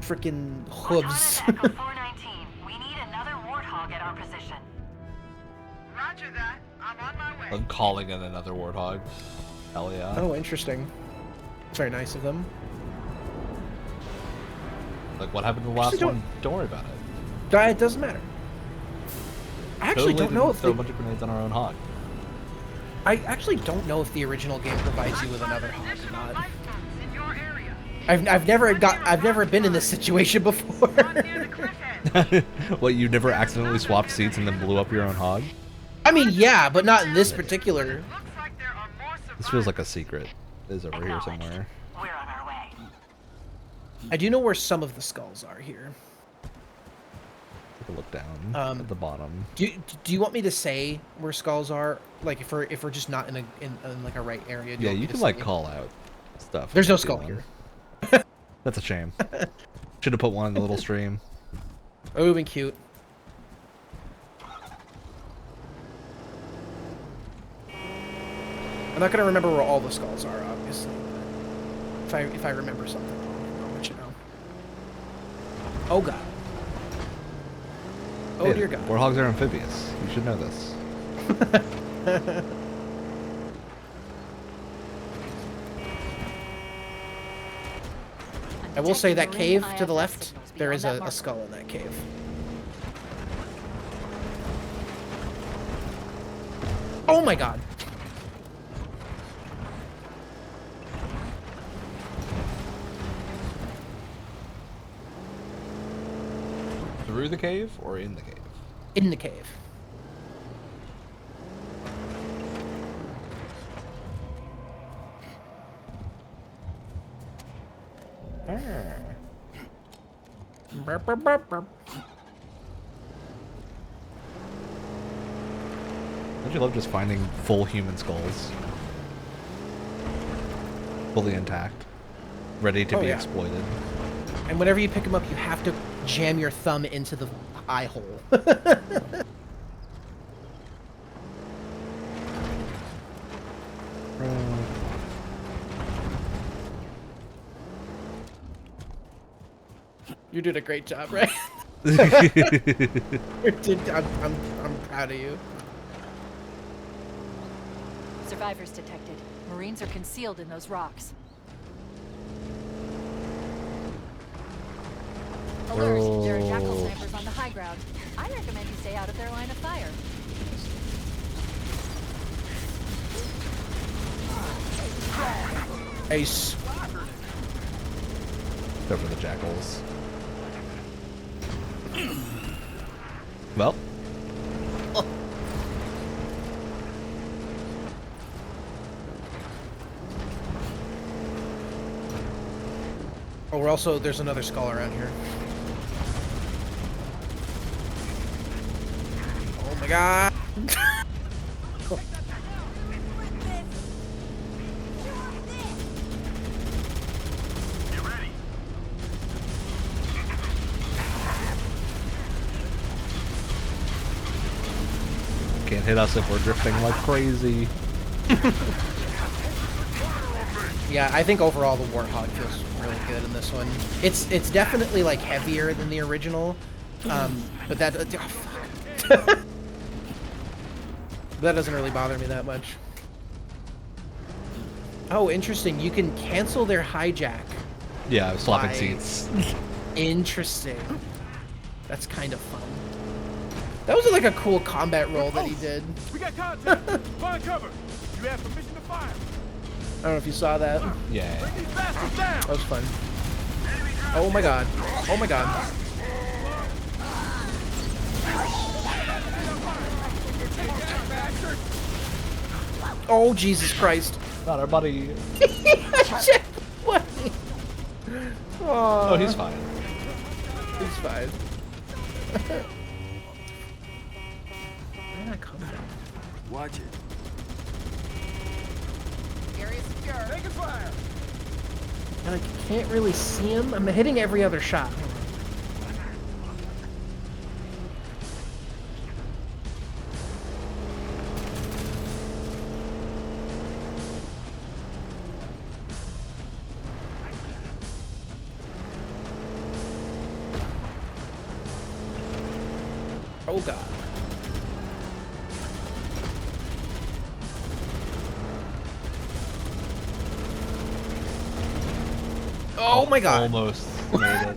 freaking hooves. Echo 419. We need another Warthog at our position. Roger that. I'm on my way. I'm calling in another Warthog. Hell yeah. Oh, interesting. Very nice of them. Like, what happened to the last one? Don't worry about it. It doesn't matter. I actually don't know if throw a bunch of grenades on our own hog. I actually don't know if the original game provides you with another hog or not. I've never been in this situation before. What, you never accidentally swapped seats and then blew up your own hog? I mean, yeah, but not in this particular. This feels like a secret. It is over here somewhere. We're on our way. I do know where some of the skulls are here. Take a look down at the bottom. Do you want me to say where skulls are? Like if we're just not in like a right area? Yeah, you can like call out stuff. There's no skull here. That's a shame. Should have put one in the little stream. It would have been cute. I'm not gonna remember where all the skulls are, obviously. If I remember something, I'll let you know. Oh god. Oh hey, dear god. Warthogs are amphibious. You should know this. I will say that cave to the left, there is a skull in that cave. Oh my god. Through the cave or in the cave? In the cave. Don't you love just finding full human skulls? Fully intact. Ready to be exploited. And whenever you pick them up, you have to jam your thumb into the eye hole. You did a great job, right? I'm proud of you. Survivors detected. Marines are concealed in those rocks. Alert, there are jackal snipers on the high ground. I recommend you stay out of their line of fire. Ace. Go for the jackals. Well. Oh, we're also, there's another skull around here. Oh my god. can't hit us if we're drifting like crazy. Yeah, I think overall the Warthog feels really good in this one. It's definitely like heavier than the original, but that oh, fuck. That doesn't really bother me that much. Oh, interesting. You can cancel their hijack. Yeah, swapping seats. Interesting. That's kind of fun. That was like a cool combat roll that he did. We got contact. Find cover. You have permission to fire. I don't know if you saw that. Yeah. Bring these bastards down. That was fun. Oh my god. Oh my god. Oh, Jesus Christ. Not our buddy. What? Oh, he's fine. He's fine. Where did I come from? Watch it. Area secure. Taking fire. I can't really see him. I'm hitting every other shot. Oh god. Oh my god. Almost made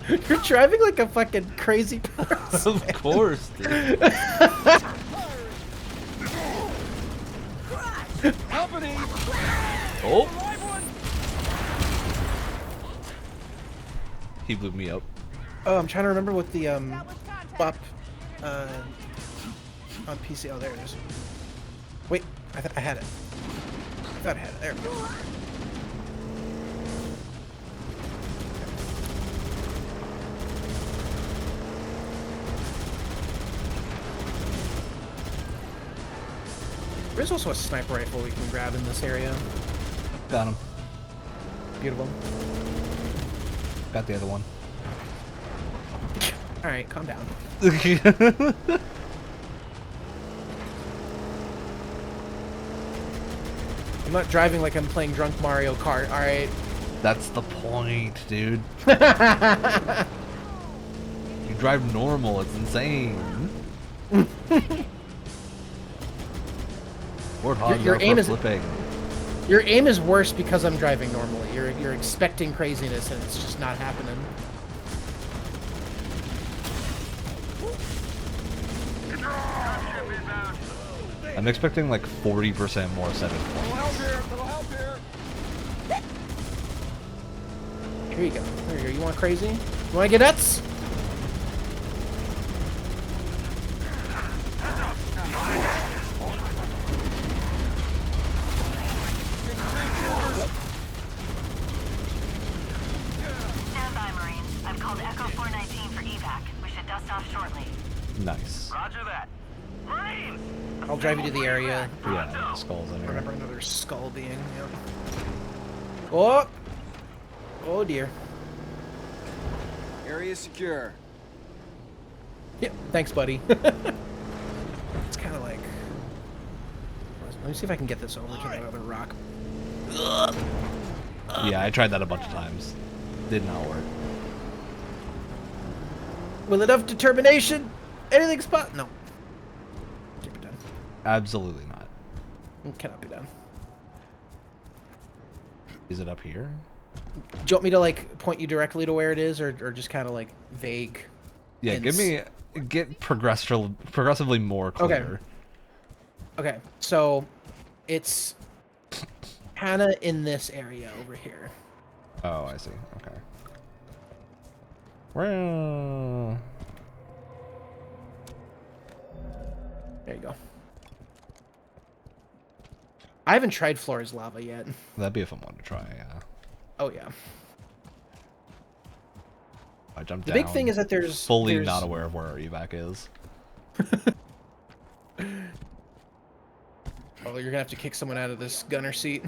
it. You're driving like a fucking crazy person. Of course, dude. Company. Oh. He blew me up. Oh, I'm trying to remember what the bop on PC. Oh, there it is. Wait, I thought I had it. I thought I had it. There we go. There's also a sniper rifle we can grab in this area. Got him. Beautiful. Got the other one. Alright, calm down. I'm not driving like I'm playing drunk Mario Kart, alright? That's the point, dude. You drive normal, it's insane. Warthog, Your aim is flipping. Your aim is worse because I'm driving normally. You're expecting craziness and it's just not happening. I'm expecting like 40% more 7 points. Little help here. Here you go. There you go. You want crazy? You want to get nuts? Stand by, Marines. I've called Echo 419 for evac. We should dust off shortly. Nice. Roger that. Marines! I'll drive you to the area. Yeah, skulls in here. Remember another skull being. Yep. Oh! Oh dear. Area secure. Yep. Thanks, buddy. It's kind of like. Let me see if I can get this over to that other rock. Yeah, I tried that a bunch of times. Did not work. With enough determination, anything's possible. No. Can't be done. Absolutely not. It cannot be done. Is it up here? Do you want me to like point you directly to where it is, or just kind of like vague? Yeah, get progressively more clear. Okay, so it's kind of in this area over here. Oh, I see. Okay. Well, there you go. I haven't tried Flora's lava yet. that'd be a fun one to try. Yeah. Oh yeah. I jumped The down. big thing is that there's fully not aware of where our evac is. Oh, you're gonna have to kick someone out of this gunner seat.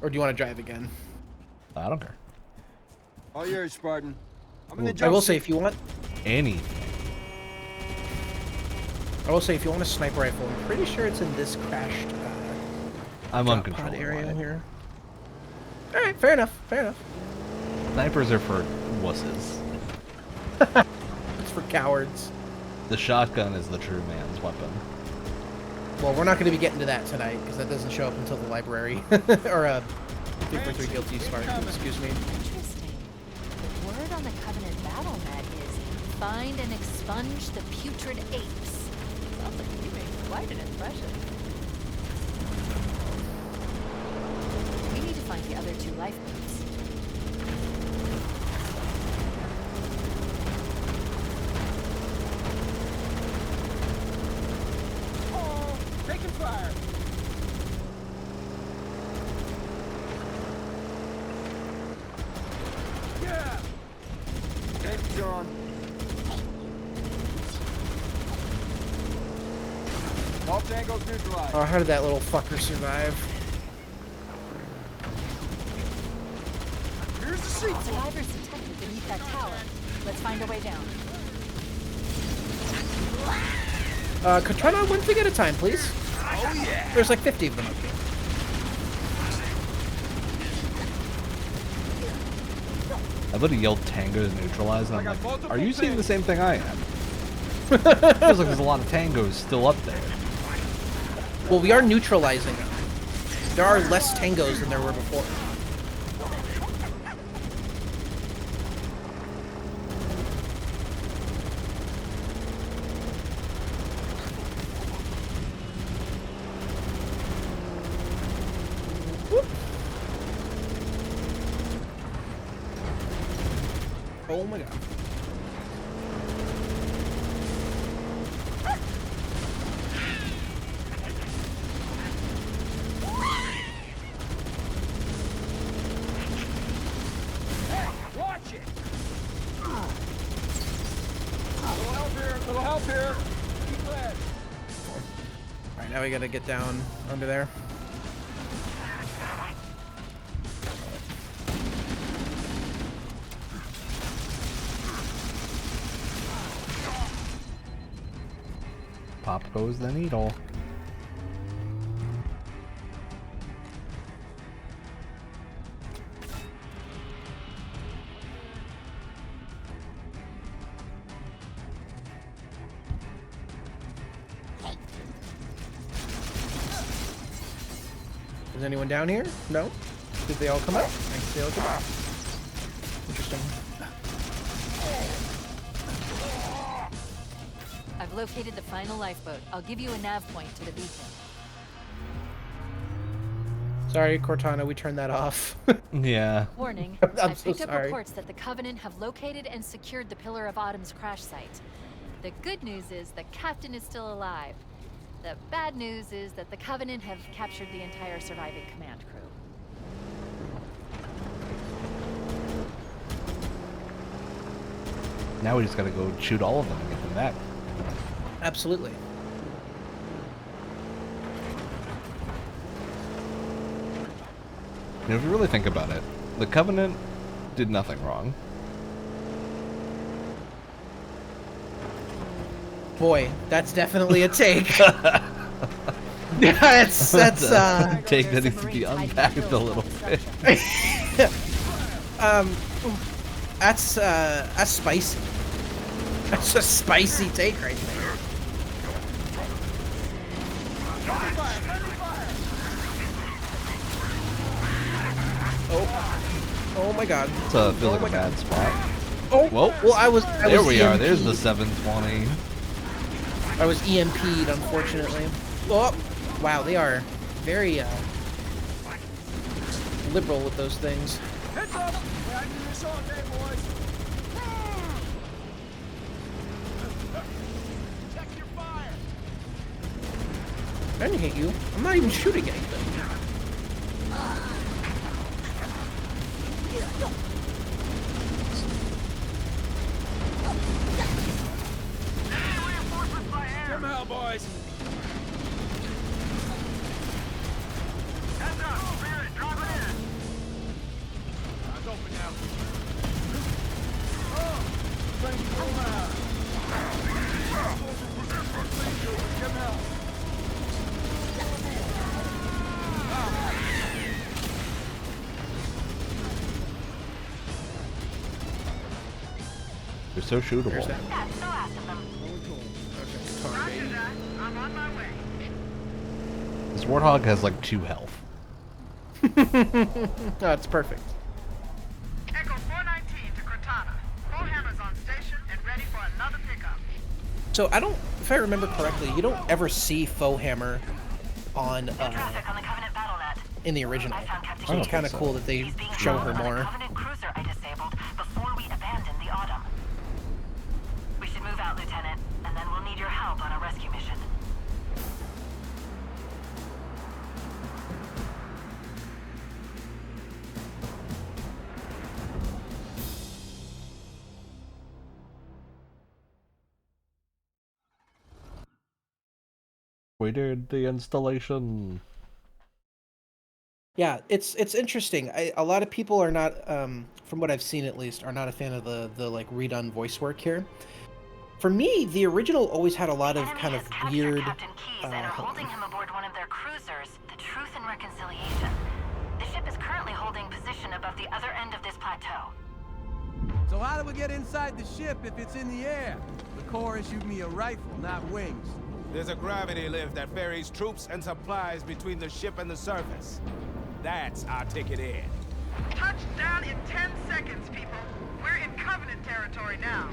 Or do you want to drive again? I don't care. All yours, Spartan. I'm in the I jump will say, seat. if you want, I will say, if you want a sniper rifle, I'm pretty sure it's in this crashed I'm drop uncontrolled. pod area here. All right, fair enough. Fair enough. Snipers are for wusses. It's for cowards. The shotgun is the true man's weapon. Well, we're not going to be getting to that tonight because that doesn't show up until the library or 343 guilty smart. Excuse me. Interesting. The word on the Covenant battle mat is find and expunge the putrid apes. Sounds like you made quite an impression. We need to find the other 2 lifeboats. Oh, taking fire. Yeah. Thanks, John. All tangos neutralized. Oh, how did that little fucker survive? Here's the seat. Survivors detected beneath that tower. Let's find a way down. Could try not one thing at a time, please. Oh yeah. There's like 50 of them up here. I would have yelled tangos neutralized, and I'm like, are you seeing the same thing I am? Feels like there's a lot of tangos still up there. Well, we are neutralizing them. There are less tangos than there were before. Whoop. Oh my god. Watch it. Little help here. Keep glad. Alright, now we gotta get down under there. Pop goes the needle. Is anyone down here? No? Did they all come out? Thanks, they all come out. Interesting. I've located the final lifeboat. I'll give you a nav point to the beacon. Sorry, Cortana, we turned that off. Yeah. Warning, I'm I've so picked up sorry. reports that the Covenant have located and secured the Pillar of Autumn's crash site. The good news is the captain is still alive. The bad news is that the Covenant have captured the entire surviving command crew. Now we just gotta go shoot all of them and get them back. Absolutely. You know, if you really think about it, the Covenant did nothing wrong. Boy, that's definitely a take. that's take that needs to be unpacked a little bit. That's spicy. That's a spicy take right there. Oh my god. It's a feels like a bad spot. Oh, Whoa. well, I was There we are. EMP'd. There's the 720. I was EMP'd, unfortunately. Oh, wow, they are very liberal with those things. Heads up. We're out of this all day, boys. Check your fire. I didn't hit you. I'm not even shooting anything. Come out, boys. Heads up, Spirit, drop it in. It's open now. You're so shootable. Where's that? Yeah, so asked of them. Roger that. I'm on my way. This Warthog has like 2 health. Oh, it's perfect. Echo 419 to Cortana. Full hammers on station and ready for another pickup. So I don't, if I remember correctly, you don't ever see Faux Hammer on Traffic on the Covenant battle net. in the original. I found Captain So it's Keith. kind of cool that they He's being show held her on a more. Covenant cruiser I disabled before we abandoned the Autumn. We should move out, Lieutenant, and then we'll need your help on a rescue mission. We did the installation. Yeah, it's interesting. A lot of people are not, from what I've seen at least, are not a fan of the like redone voice work here. For me, the original always had a lot of kind of weird. Captain Keys and are holding him aboard one of their cruisers, the Truth and Reconciliation. The ship is currently holding position above the other end of this plateau. So how do we get inside the ship if it's in the air? The Corps issued me a rifle, not wings. There's a gravity lift that ferries troops and supplies between the ship and the surface. That's our ticket in. Touchdown in 10 seconds, people. We're in Covenant territory now.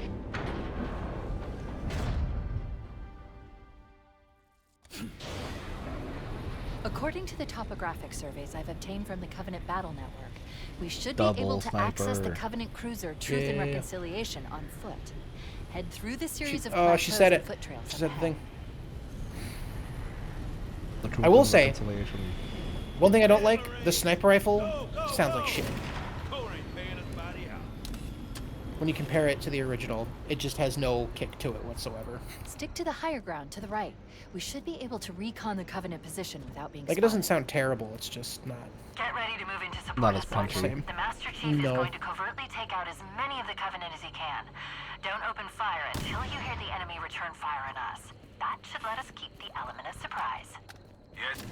According to the topographic surveys I've obtained from the Covenant Battle Network, we should be Double able to access the sniper. Covenant cruiser Truth and Yeah. Reconciliation on foot. Head through the series of She plateaus said and it. foot trails She said the ahead. thing. The Truth I will and say- Reconciliation. One thing I don't like, the sniper rifle sounds like shit. When you compare it to the original, it just has no kick to it whatsoever. Stick to the higher ground to the right. We should be able to recon the Covenant position without being Like, it doesn't sound terrible, it's just not. Get ready to move into support. Not as us, punchy. Sergeant. The Master Chief No. is going to covertly take out as many of the Covenant as he can. Don't open fire until you hear the enemy return fire on us. That should let us keep the element of surprise. Yes.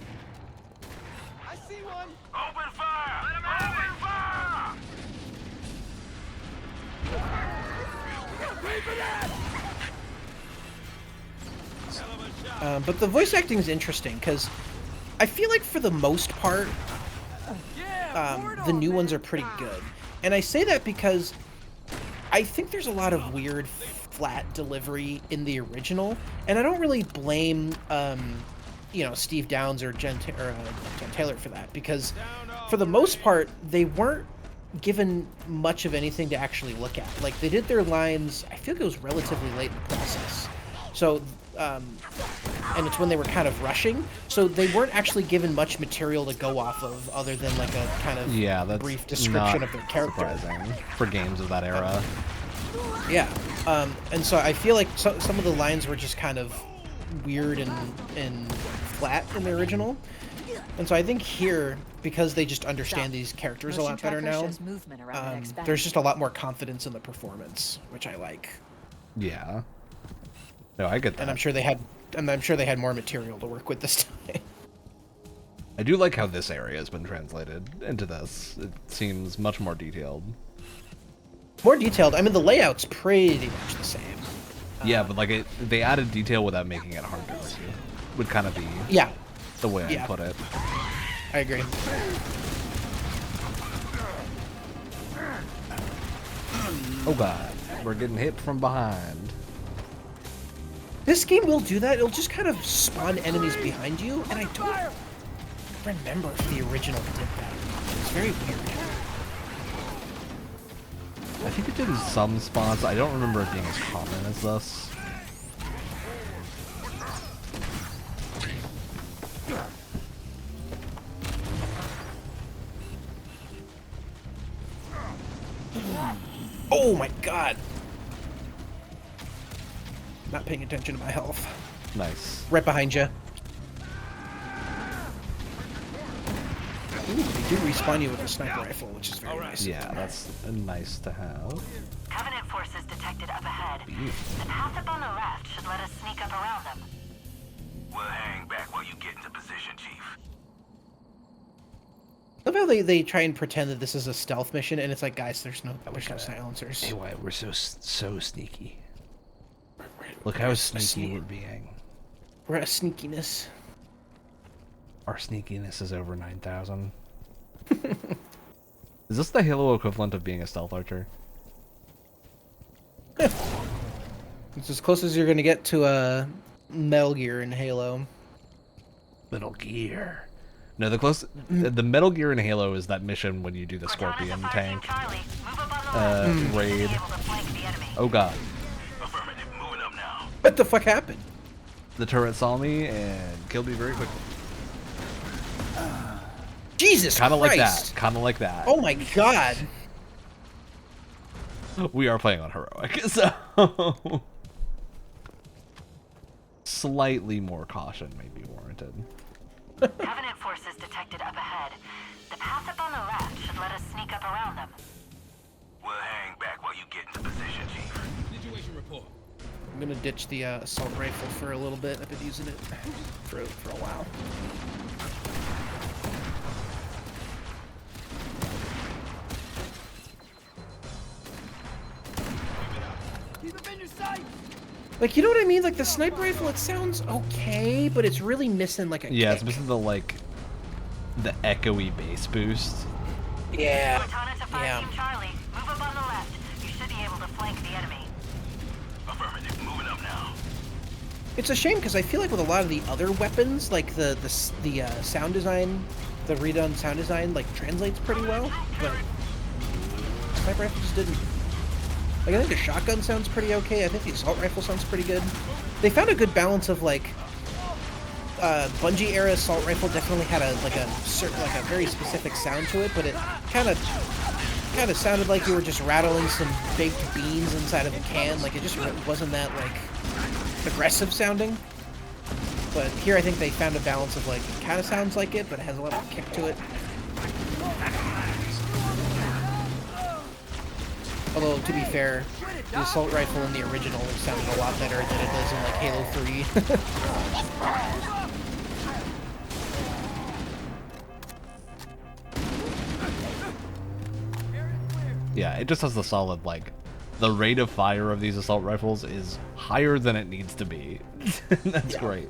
I see one! Open fire! Let him open fire! But the voice acting is interesting because I feel like for the most part, the new ones are pretty good. And I say that because I think there's a lot of weird flat delivery in the original, and I don't really blame Steve Downes or Jen Taylor for that, because for the most part they weren't given much of anything to actually look at. Like, they did their lines, I feel like it was relatively late in the process. So and it's when they were kind of rushing, so they weren't actually given much material to go off of other than like a kind of That's brief description of their character. Surprising for games of that era. Yeah, and so I feel like some of the lines were just kind of weird and flat in the original, and so I think here, because they just understand these characters a lot better now, Movement around the next there's just a lot more confidence in the performance, which I like. Yeah. No, I get that. And I'm sure they had more material to work with this time. I do like how this area has been translated into this. It seems much more detailed. More detailed. I mean, the layout's pretty much the same. Yeah, but like they added detail without making it hard to see. Would kind of be the way I put it. I agree. Oh god, we're getting hit from behind. This game will do that. It'll just kind of spawn enemies behind you, and I don't remember if the original did that. It's very weird. I think it did in some spots. I don't remember it being as common as this. Oh my god! Not paying attention to my health. Nice. Right behind you. Ooh, they do respawn you with a sniper rifle, which is very nice. Yeah, that's nice to have. Covenant forces detected up ahead. The path up on the left should let us sneak up around them. We'll hang back while you get into position, Chief. I love how they try and pretend that this is a stealth mission, and it's like, guys, there's no silencers. Hey, Wyatt, we're so sneaky. Look how sneaky we're being. We're at a sneakiness. Our sneakiness is over 9,000. Is this the Halo equivalent of being a stealth archer? It's as close as you're gonna get to a Metal Gear in Halo. Metal Gear. No, the Metal Gear in Halo is that mission when you do the Scorpion tank raid. Oh god. What the fuck happened? The turret saw me and killed me very quickly. Jesus Kind of like Christ. that. Kind of like that. Oh my god. We are playing on heroic, so slightly more caution may be warranted. Covenant forces detected up ahead. The path up on the left should let us sneak up around them. We'll hang back while you get into position, Chief. Situation report. I'm gonna ditch the assault rifle for a little bit. I've been using it for a while. Keep him in your sight! Like, you know what I mean? Like, the sniper rifle, it sounds okay, but it's really missing, like, a Yeah, kick. it's missing the, like, the echoey bass boost. Yeah. Cortana to 5 Team Charlie. Move up on the left. You should be able to flank the enemy. Affirmative. Moving up now. It's a shame, because I feel like with a lot of the other weapons, like, the sound design, the redone sound design, like, translates pretty well, but sniper rifle just didn't. Like, I think the shotgun sounds pretty okay. I think the assault rifle sounds pretty good. They found a good balance of, like, Bungie era assault rifle definitely had a very specific sound to it, but it kind of sounded like you were just rattling some baked beans inside of a can. Like, it just wasn't that, like, aggressive sounding. But here I think they found a balance of, like, it kind of sounds like it, but it has a lot of kick to it. Although, to be fair, the assault rifle in the original sounded a lot better than it does in, like, Halo 3. Yeah, it just has the solid, like, the rate of fire of these assault rifles is higher than it needs to be. That's great.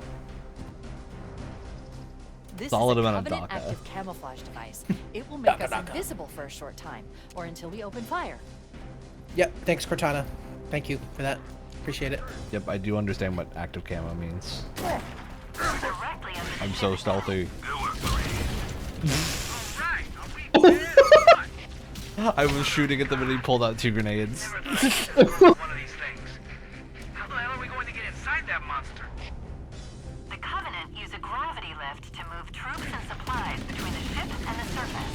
This Solid is a amount of Covenant DACA. active camouflage device. It will make us invisible for a short time, or until we open fire. Yep, thanks, Cortana. Thank you for that. Appreciate it. Yep, I do understand what active camo means. I'm so stealthy. I was shooting at them and he pulled out 2 grenades. How the hell are we going to get inside that monster? The Covenant use a gravity lift to move troops and supplies between the ship and the surface.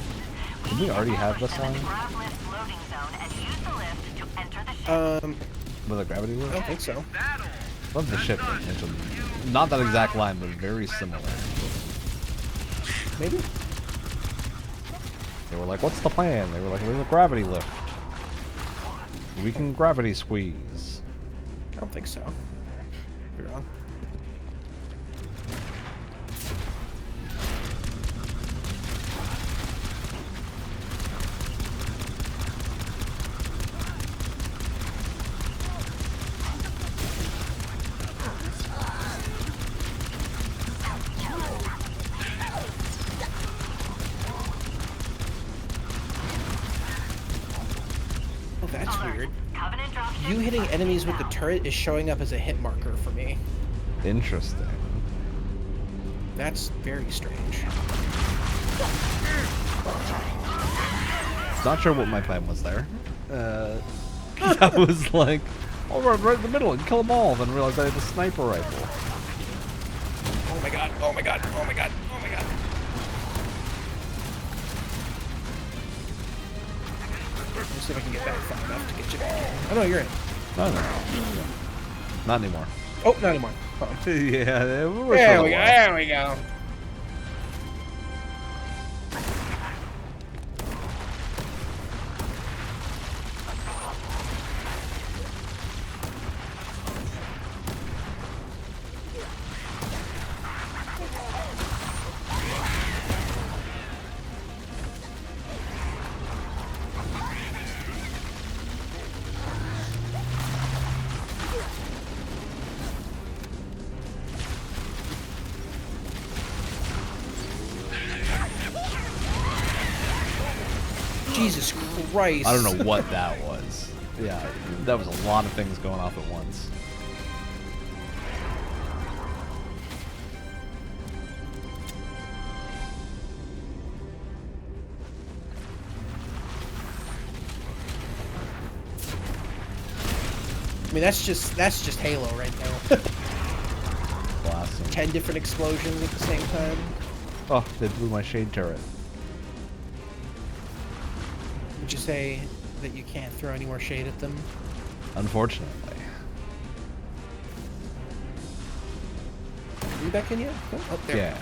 Did we already have this line? Grav lift loading zone and use the lift to enter the ship. With a gravity lift? I don't think so. Love the ship they mentioned. Not that exact line, but very similar. Maybe? They were like, what's the plan? They were like, there's a gravity lift. We can gravity squeeze. I don't think so. You're wrong. Oh, that's weird. You hitting enemies with the turret is showing up as a hit marker for me. Interesting. That's very strange. Not sure what my plan was there. I was like, I'll run right in the middle and kill them all, then realized I had a sniper rifle. Oh my god, oh my god, oh my god, oh my god. Let's see if I can get back far enough to get you back in. Oh no, you're in. No. Not anymore. Oh, not anymore. Uh-oh. Yeah, There we go, there we go. Jesus Christ. I don't know what that was. Yeah, that was a lot of things going off at once. I mean, that's just Halo right now. Awesome. 10 different explosions at the same time. Oh, they blew my shade turret. Would you say that you can't throw any more shade at them? Unfortunately. Are you back in yet? Oh, there. Yeah.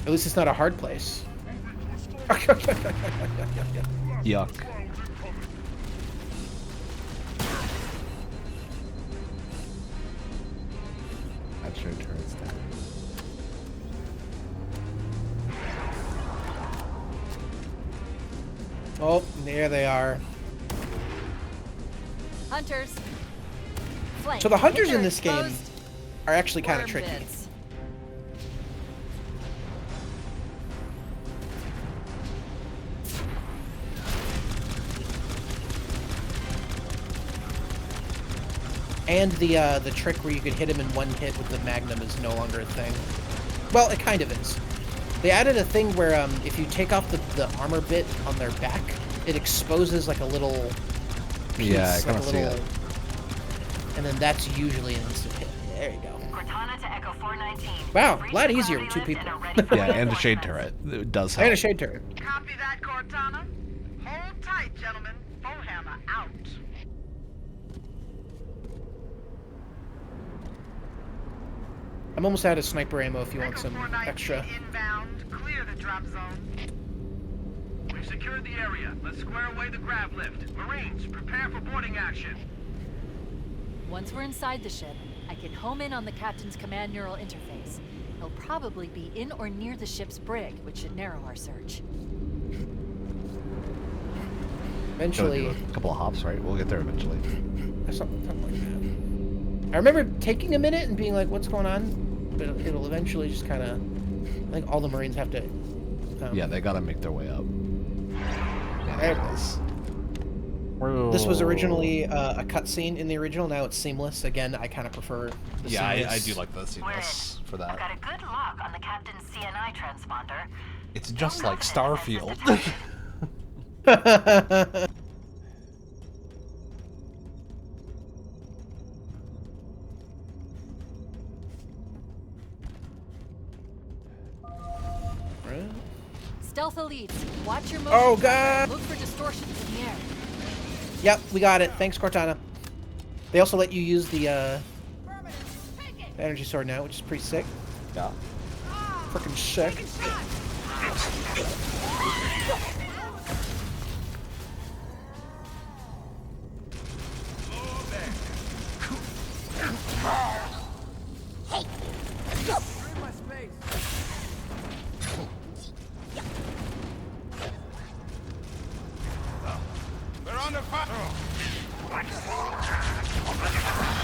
At least it's not a hard place. Yuck. That sure turns down. Oh, there they are. Hunters. Flank. So the hunters Hit in their this game exposed are actually kind of worm tricky. bits. And the trick where you could hit him in one hit with the Magnum is no longer a thing. Well, it kind of is. They added a thing where if you take off the armor bit on their back, it exposes like a little piece, Yeah, I kind of like see a it. little, and then that's usually an instant hit. There you go. Cortana to Echo 419. Wow, a lot easier with two people. Yeah, and a shade turret. It does help. And a shade turret. Copy that, Cortana. Hold tight, gentlemen. Bowhammer out. I'm almost out of sniper ammo if you want some extra. Inbound. Clear the drop zone. We've secured the area. Let's square away the grav lift. Marines, prepare for boarding action. Once we're inside the ship, I can home in on the captain's command neural interface. He'll probably be in or near the ship's brig, which should narrow our search. Eventually. Gotta do a couple of hops, right? We'll get there eventually. Something like that. I remember taking a minute and being like, what's going on? But it'll eventually just kind of... I think all the Marines have to... Yeah, they gotta make their way up. Yeah, there it is. This was originally a cutscene in the original. Now it's seamless. Again, I kind of prefer the Yeah, I seamless. do like the seamless for I've that. got a good lock on the captain's CNI transponder. It's just like Starfield. Stealth elites, watch your motion. Oh, God! Look for distortions in the air. Yep, we got it. Thanks, Cortana. They also let you use the energy sword now, which is pretty sick. Yeah. Freaking sick. You're in my space. They're under fire.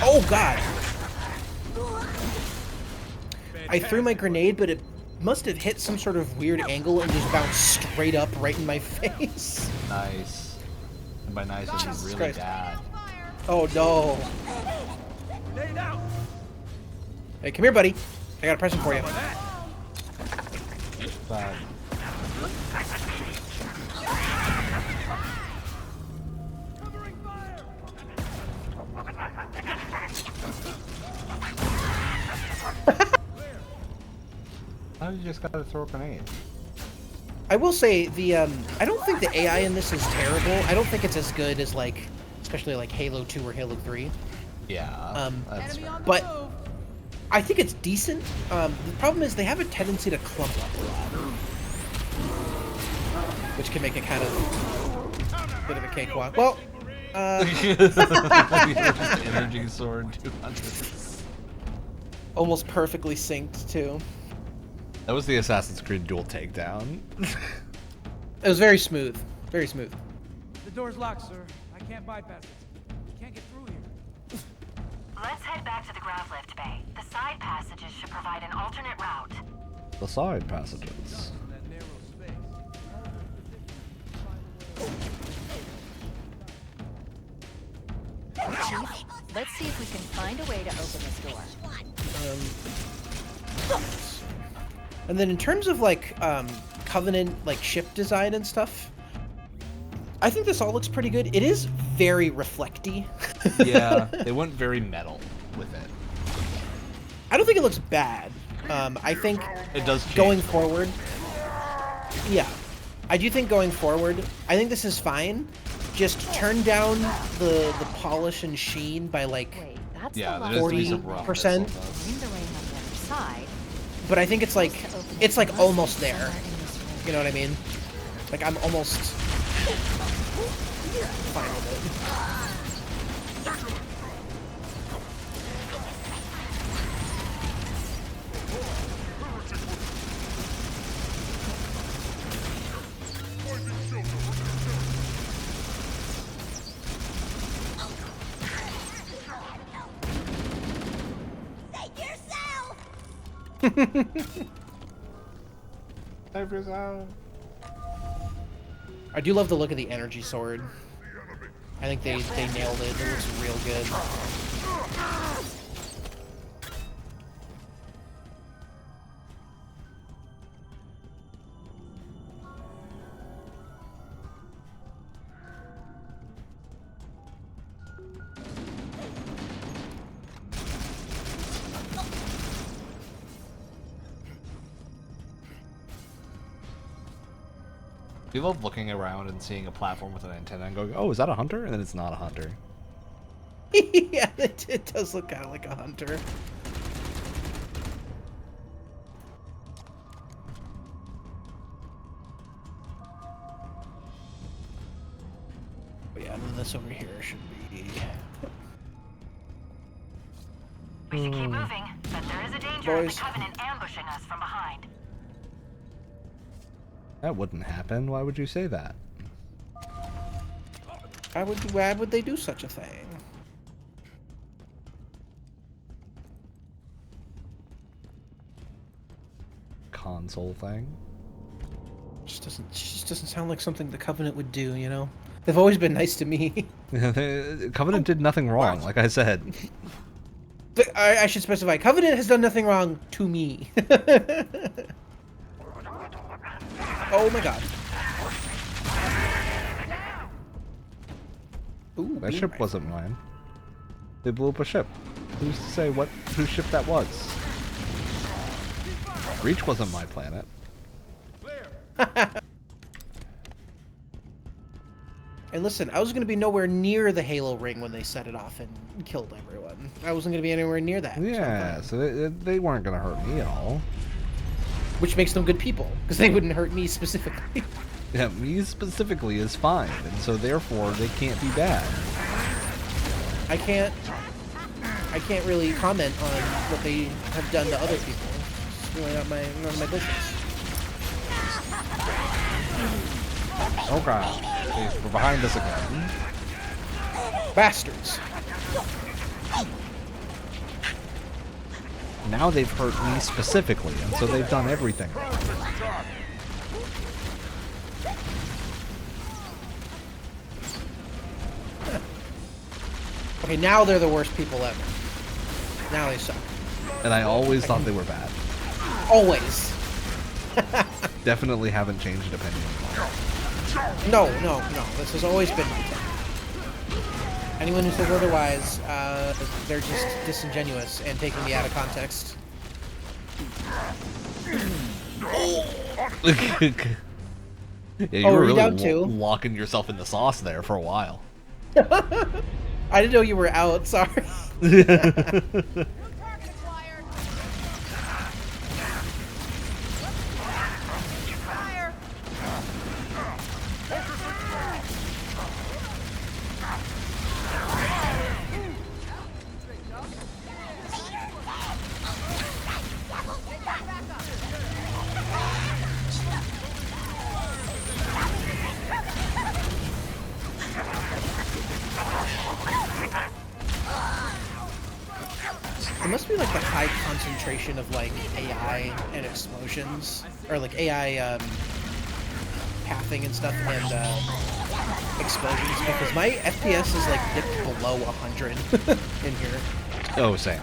Oh, God! I threw my grenade, but it must have hit some sort of weird angle and just bounced straight up right in my face. Nice. And by nice, I mean really Christ. bad. Oh, no. Stay down. Hey, come here, buddy. I got a present for you. Bad. Covering fire. How you just gotta throw a grenade? I will say, I don't think the AI in this is terrible. I don't think it's as good as, like, especially like Halo 2 or Halo 3. Yeah. That's fair. But I think it's decent. The problem is they have a tendency to clump up a lot, which can make it kind of a bit of a cakewalk. Well, Just energy sword 200. Almost perfectly synced, too. That was the Assassin's Creed dual takedown. It was very smooth. Very smooth. The door's locked, sir. I can't bypass it. Can't get through here. Let's head back to the grav lift bay. The side passages should provide an alternate route. The side passages. That narrow space. Chief, let's see if we can find a way to open this door. And then in terms of like Covenant like ship design and stuff, I think this all looks pretty good. It is very reflecty. Yeah, they went very metal with it. I don't think it looks bad. I think it does change. Going forward. Yeah, I do think going forward, I think this is fine. Just turn down the polish and sheen by like 40%. But I think it's like almost there. You know what I mean? Like I'm almost fine with it. I do love the look of the energy sword. I think they nailed it. It looks real good. We love looking around and seeing a platform with an antenna and going, oh, is that a hunter? And then it's not a hunter. Yeah, it does look kind of like a hunter. But yeah, and then this over here should be... We should keep moving, but there is a danger of the Covenant ambushing us from behind. That wouldn't happen. Why would you say that? Why would they do such a thing? Console thing? Just doesn't sound like something the Covenant would do, you know? They've always been nice to me. Covenant did nothing wrong, like I said. I should specify, Covenant has done nothing wrong to me. Oh my god. Ooh, that ship wasn't mine. They blew up a ship. Who's to say whose ship that was? Reach wasn't my planet. And listen, I was going to be nowhere near the Halo ring when they set it off and killed everyone. I wasn't going to be anywhere near that. Yeah, so they weren't going to hurt me at all. Which makes them good people, because they wouldn't hurt me specifically. Yeah, me specifically is fine, and so therefore they can't be bad. I can't really comment on what they have done to other people. It's really not my business. Oh god, we're behind us again. Bastards. Now they've hurt me specifically, and so they've done everything. Okay, now they're the worst people ever. Now they suck. And I always thought they were bad. Always. Definitely haven't changed opinion. No. This has always been my take. Anyone who says otherwise, they're just disingenuous and taking me out of context. Yeah, you were really locking yourself in the sauce there for a while. I didn't know you were out, sorry. It must be like the high concentration of like AI and explosions, or like AI pathing and stuff, and explosions. Because my FPS is like dipped below 100 in here. Oh, same.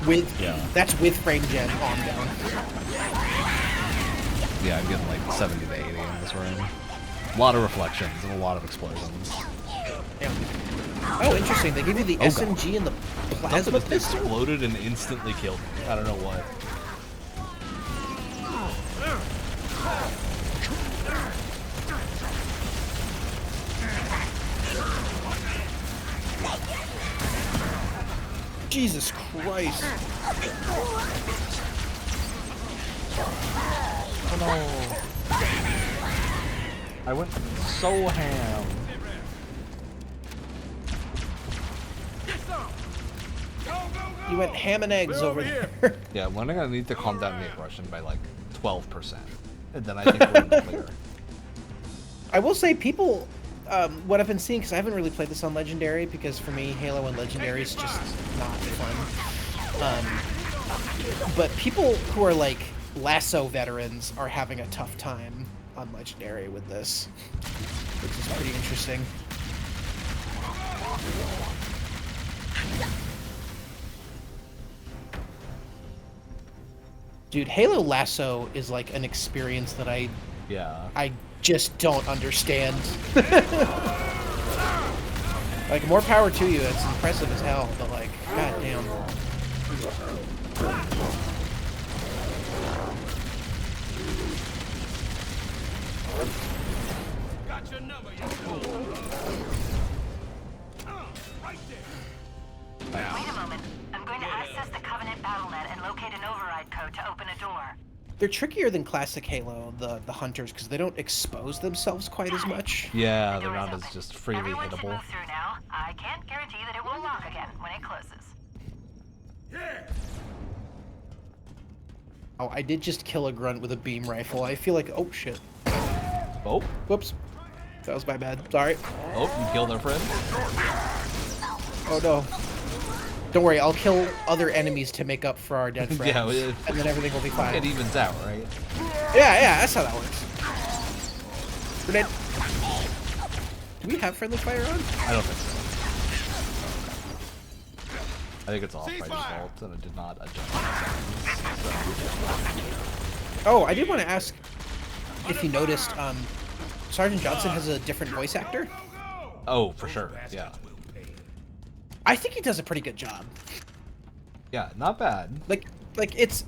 That's with frame gen on down. Yeah, I'm getting like 70 to 80 in this room. A lot of reflections and a lot of explosions. Yeah. Oh, interesting. They give you the SMG and the plasma pistol? Exploded and instantly killed me. I don't know what. Jesus Christ. Oh no. I went so ham. You went ham and eggs over there. Yeah, we're gonna need to calm down the aggression by like 12%. And then I think we're in the clear. I will say people, what I've been seeing, because I haven't really played this on Legendary, because for me, Halo and Legendary is just not fun. But people who are like Lasso veterans are having a tough time on Legendary with this, which is pretty interesting. Dude, Halo Lasso is like an experience that I just don't understand. Like, more power to you, it's impressive as hell, but like, goddamn. Got your number, you right there. Wait a moment. I'm going to access the Covenant BattleNet and locate an override code to open a door. They're trickier than classic Halo, the hunters, because they don't expose themselves quite as much. Yeah, they're not as just freely Everyone should hittable. move through now. I can't guarantee that it will lock again when it closes. Oh, I did just kill a grunt with a beam rifle. I feel like, oh shit. Oh. Whoops. That was my bad. Sorry. Oh, you killed our friend? Oh no. Don't worry, I'll kill other enemies to make up for our dead friends. Yeah, and then everything will be fine. It evens out, right? Yeah, that's how that works. Grenade. Do we have friendly fire on? I don't think so. I think it's all Fighter's fault, and it did not adjust. Oh, I did want to ask if you noticed, Sergeant Johnson has a different voice actor. Oh, for sure, yeah. I think he does a pretty good job. Yeah, not bad. Like it's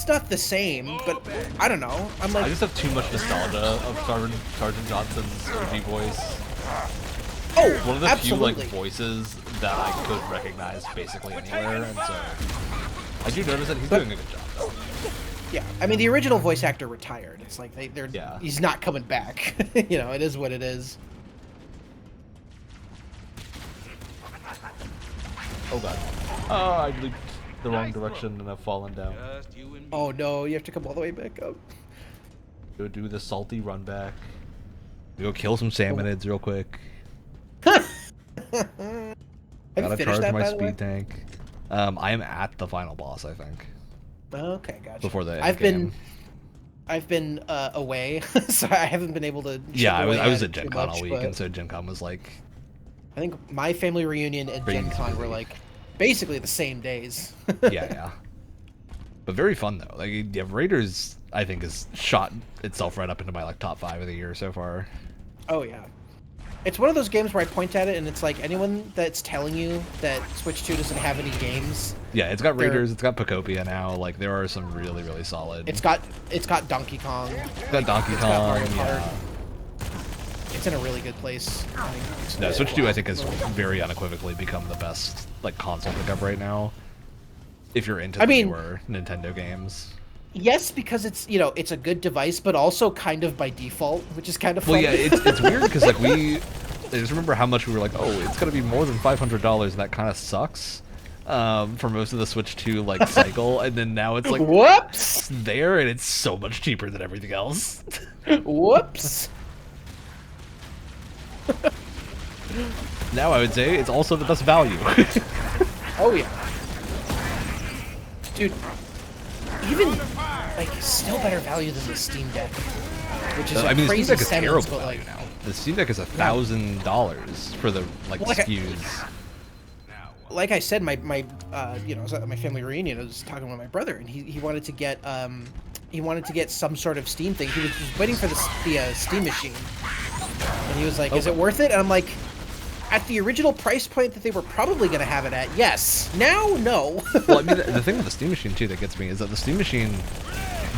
not the same, but I don't know. I'm like, I just have too much nostalgia of Sergeant Johnson's OG voice. Oh, one of the absolutely. few like voices that I could recognize basically anywhere, and so I do notice that he's doing a good job though. Yeah, I mean the original voice actor retired. It's like he's not coming back. You know, it is what it is. Oh god. Oh, I leaped the wrong direction and I've fallen down. Oh no, you have to come all the way back up. Go do the salty run back. Go kill some salmonids real quick. Have Gotta you finished charge that, my by the way? speed tank. I am at the final boss, I think. Okay, gotcha. Before the I've been away, so I haven't been able to. Yeah, I was at Gen Gen Con all week, and so Gen Con was like. I think my family reunion and Gen Con were like basically the same days. Yeah. But very fun though. Like, yeah, Raiders, I think, has shot itself right up into my like top 5 of the year so far. Oh yeah. It's one of those games where I point at it and it's like anyone that's telling you that Switch 2 doesn't have any games. Yeah, it's got Raiders, it's got Pocopia now. Like, there are some really, really solid. It's got Donkey Kong. It's got Donkey Kong. Yeah. It's in a really good place. No, Switch 2 I think has very unequivocally become the best like console pickup right now. If you're into the newer Nintendo games. Yes, because it's it's a good device, but also kind of by default, which is kind of funny. Well, yeah, it's weird because like I just remember how much we were like, oh, it's gonna be more than $500, and that kind of sucks for most of the Switch 2 like cycle, and then now it's like, whoops, it's there, and it's so much cheaper than everything else. Whoops. Now I would say it's also the best value. Oh yeah. Dude, even, like, still better value than the Steam Deck. Which is I mean, the Steam crazy Deck is sentence, terrible but, value like, now. The Steam Deck is $1,000 for the, like, SKUs. Like I said, my you know, I was at my family reunion. I was talking with my brother, and he wanted to get some sort of Steam thing. He was just waiting for the Steam machine, and he was like, "Is it worth it?" And I'm like, "At the original price point that they were probably going to have it at, yes. Now, no." Well, I mean, the thing with the Steam machine too that gets me is that the Steam machine,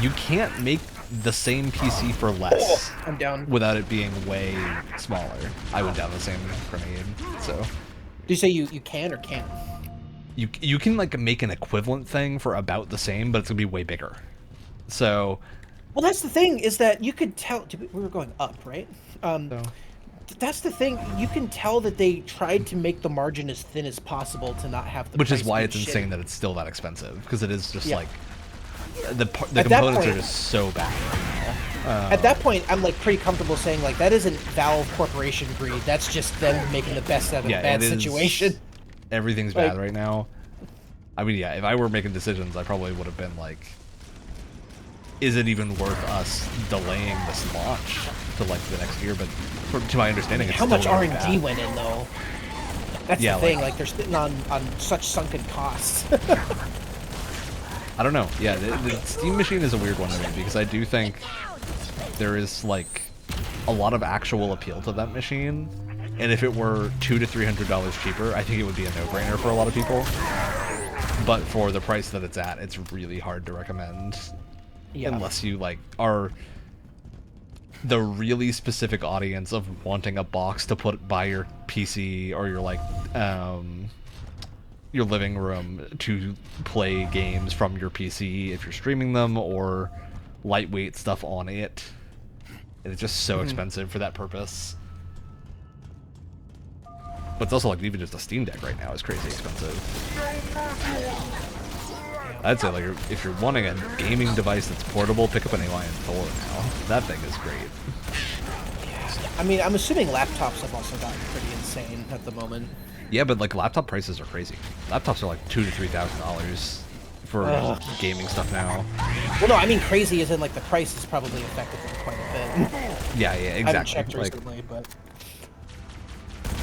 you can't make the same PC for less. I'm down. Without it being way smaller. I went down the same grenade, so. Do you say you can or can't? You can like make an equivalent thing for about the same, but it's gonna be way bigger. So. Well, that's the thing is that you could tell. We were going up, right? That's the thing. You can tell that they tried to make the margin as thin as possible to not have the. Which is price why be it's shitty. insane that it's still that expensive, because it is just like the At that components point- are just so bad. At that point, I'm like pretty comfortable saying like that isn't Valve Corporation greed. That's just them making the best out of a bad it is- situation. Everything's Like- bad right now. I mean, yeah, if I were making decisions, I probably would have been like, is it even worth us delaying this launch to like the next year? But to my understanding, it's How still much really R&D bad. went in though? That's Yeah, the thing. like- Like they're sitting on such sunken costs. I don't know. Yeah, the Steam machine is a weird one to me because I do think there is like a lot of actual appeal to that machine, and if it were $200 to $300 cheaper, I think it would be a no-brainer for a lot of people. But for the price that it's at, it's really hard to recommend, unless you like are the really specific audience of wanting a box to put by your PC or your like your living room to play games from your PC if you're streaming them, or lightweight stuff on it. It's just so expensive for that purpose. But it's also like even just a Steam Deck right now is crazy expensive. I'd say like if you're wanting a gaming device that's portable, pick up an Alien 4 now. That thing is great. I mean, I'm assuming laptops have also gotten pretty insane at the moment. Yeah, but like laptop prices are crazy. Laptops are like $2,000 to $3,000 for gaming stuff now. Well, no, I mean crazy as in like the price has probably affected them quite a bit. Yeah, I haven't exactly. checked Like, recently, but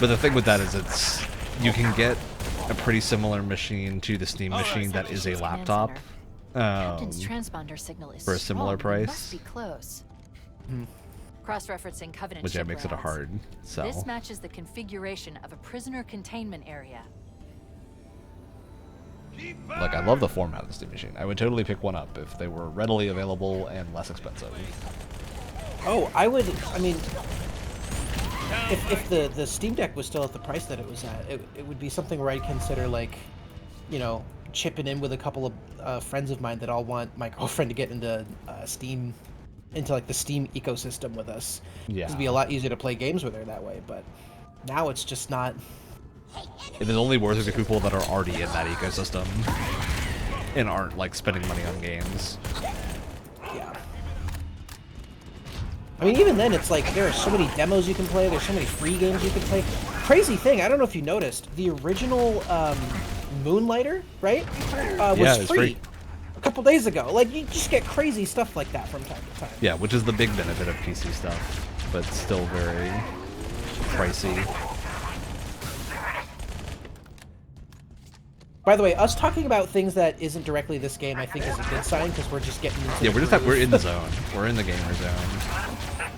the thing with that is you can get a pretty similar machine to the Steam machine that is a laptop Captain's transponder signal is for a similar strong. We price. must be close. Cross-referencing Covenant Which ship makes it a layout. hard sell. This matches the configuration of a prisoner containment area. Like, I love the format of the Steam machine. I would totally pick one up if they were readily available and less expensive. oh, I would. I mean, if the Steam Deck was still at the price that it was at, it would be something where I'd consider like, you know, chipping in with a couple of friends of mine that all want my girlfriend to get into Steam, into like the Steam ecosystem with us. Yeah. It'd be a lot easier to play games with her that way, but now it's just not. It is only worth it to people that are already in that ecosystem and aren't like spending money on games. Yeah. I mean, even then, it's like there are so many demos you can play. There's so many free games you can play. Crazy thing, I don't know if you noticed, the original Moonlighter, right, was it's free free. a couple days ago. Like, you just get crazy stuff like that from time to time. Yeah, which is the big benefit of PC stuff, but still very pricey. By the way, us talking about things that isn't directly this game, I think, is a good sign because we're just getting into Yeah, the we're just groove. we're in the zone. We're in the gamer zone.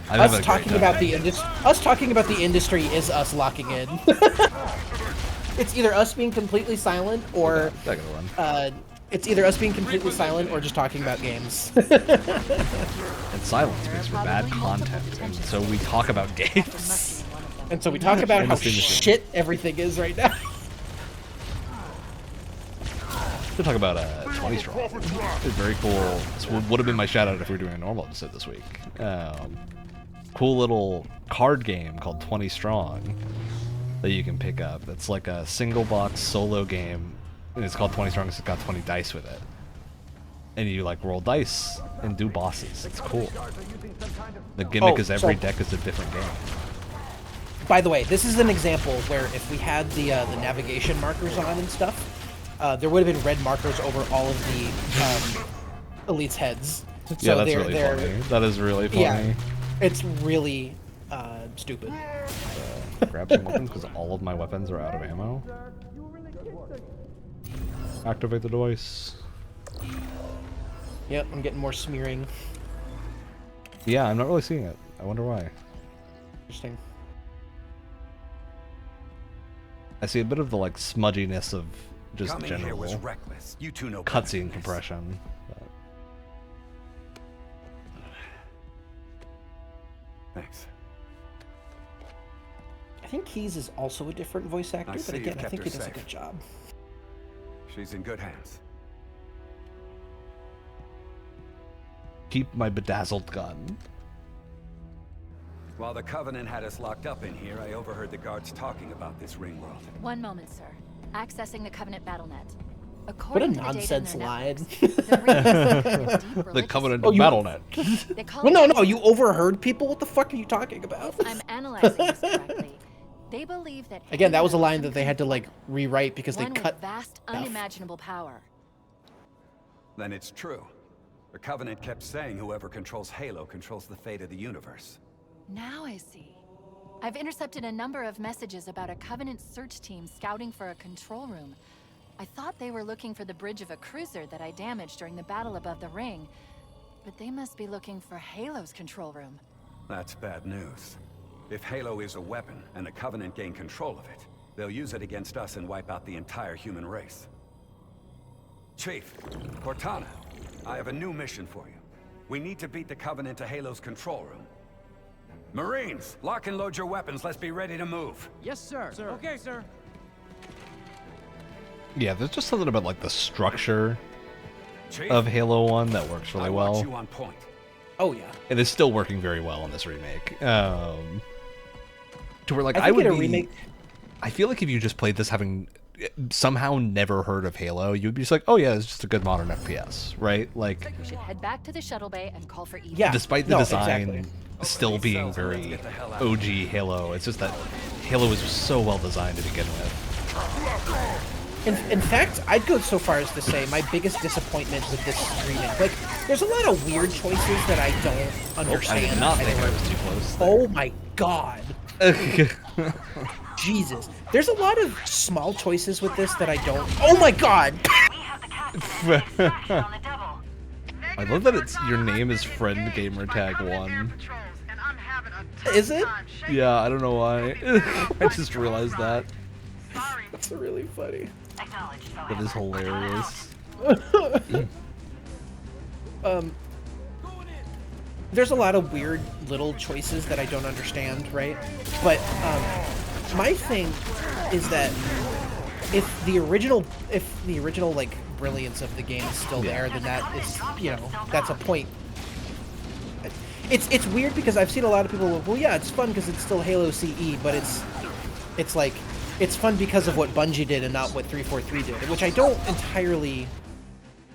I Us talking about the industry is us locking in. It's either us being completely silent or it's either us being completely silent or just talking about games. And silence makes for bad content, and so we talk about games. And so we talk about And how the Steam machine. shit everything is right now. We'll talk about 20 Strong. It's very cool. This would have been my shout out if we were doing a normal episode this week. Cool little card game called 20 Strong that you can pick up. It's like a single box solo game, and it's called 20 Strong because it's got 20 dice with it. And you like roll dice and do bosses. It's cool. The gimmick is every deck is a different game. By the way, this is an example where if we had the navigation markers on and stuff, there would have been red markers over all of the elites' heads. So Yeah, that's really funny. That is really funny. Yeah, it's really stupid. Grab some weapons because all of my weapons are out of ammo. Activate the device. Yep, I'm getting more smearing. Yeah, I'm not really seeing it. I wonder why. Interesting. I see a bit of the like smudginess of just Coming general here was reckless. You two know cutscene compression. But... Thanks. I think Keyes is also a different voice actor, see but you've again, I kept think her he does a safe. good job. She's in good hands. Keep my bedazzled gun. While the Covenant had us locked up in here, I overheard the guards talking about this ring world. One moment, sir. Accessing the Covenant BattleNet. What a According to the data in nonsense their line. networks, the ring is a deep The religious Covenant Oh, you- BattleNet. They call Well, it no, you overheard people? What the fuck are you talking about? If I'm analyzing this correctly, they believe that Again, that was a Halo line that they had to, like, rewrite because they one cut with vast, stuff. unimaginable power. Then it's true. The Covenant kept saying whoever controls Halo controls the fate of the universe. Now I see. I've intercepted a number of messages about a Covenant search team scouting for a control room. I thought they were looking for the bridge of a cruiser that I damaged during the battle above the ring. But they must be looking for Halo's control room. That's bad news. If Halo is a weapon and the Covenant gain control of it, they'll use it against us and wipe out the entire human race. Chief, Cortana, I have a new mission for you. We need to beat the Covenant to Halo's control room. Marines, lock and load your weapons. Let's be ready to move. Yes, sir. Okay, sir. Yeah, there's just something about like the structure Chief, of Halo 1 that works really I want well. you on point. Oh, yeah. It is still working very well in this remake. To where like I I think would in a be, remake- I feel like if you just played this having somehow never heard of Halo, you'd be just like, oh yeah, it's just a good modern FPS, right? Like, We should head back to the shuttle bay and call for evac. Yeah. despite the no, design exactly. still being very OG Halo, it's just that Halo was so well designed to begin with. In fact, I'd go so far as to say my biggest disappointment with this remake, like, there's a lot of weird choices that I don't I understand. did not think I was too close. Oh my god. Jesus. There's a lot of small choices with this that I don't... Oh my god! We have the captain and distraction on the double. I love that it's your name is Friend Gamertag 1. Is it? Yeah, I don't know why. I just realized that. That's really funny. Acknowledged, That is hilarious. There's a lot of weird little choices that I don't understand, right? But my thing is that if the original like brilliance of the game is still there, then that is, you know, that's a point. It's weird because I've seen a lot of people go, well, yeah, it's fun because it's still Halo CE, but it's like it's fun because of what Bungie did and not what 343 did, which I don't entirely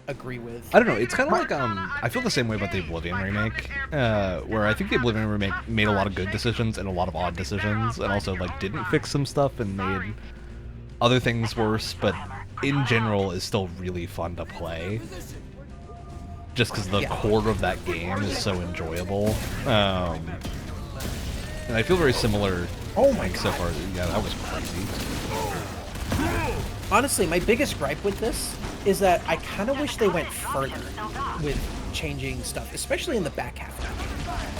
agree with. I don't know. It's kind of like I feel the same way about the Oblivion remake, where I think the Oblivion remake made a lot of good decisions and a lot of odd decisions, and also like didn't fix some stuff and made other things worse, but in general is still really fun to play. Just because the core of that game is so enjoyable, and I feel very similar. Oh my god! So far, yeah, that was crazy. Honestly, my biggest gripe with this is that I kind of wish they went further with changing stuff, especially in the back half of the game.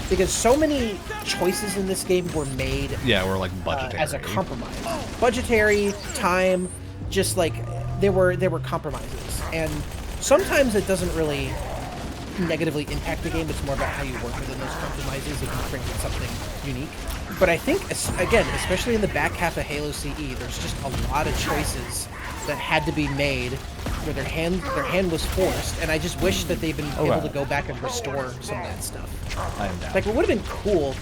Because so many choices in this game were made we're like budgetary. As a compromise. Budgetary, time, just like there were compromises. And sometimes it doesn't really negatively impact the game, it's more about how you work within those compromises and create something unique. But I think, again, especially in the back half of Halo CE, there's just a lot of choices that had to be made where their hand was forced, and I just wish that they'd been able to go back and restore some of that stuff. Like, what would have been cool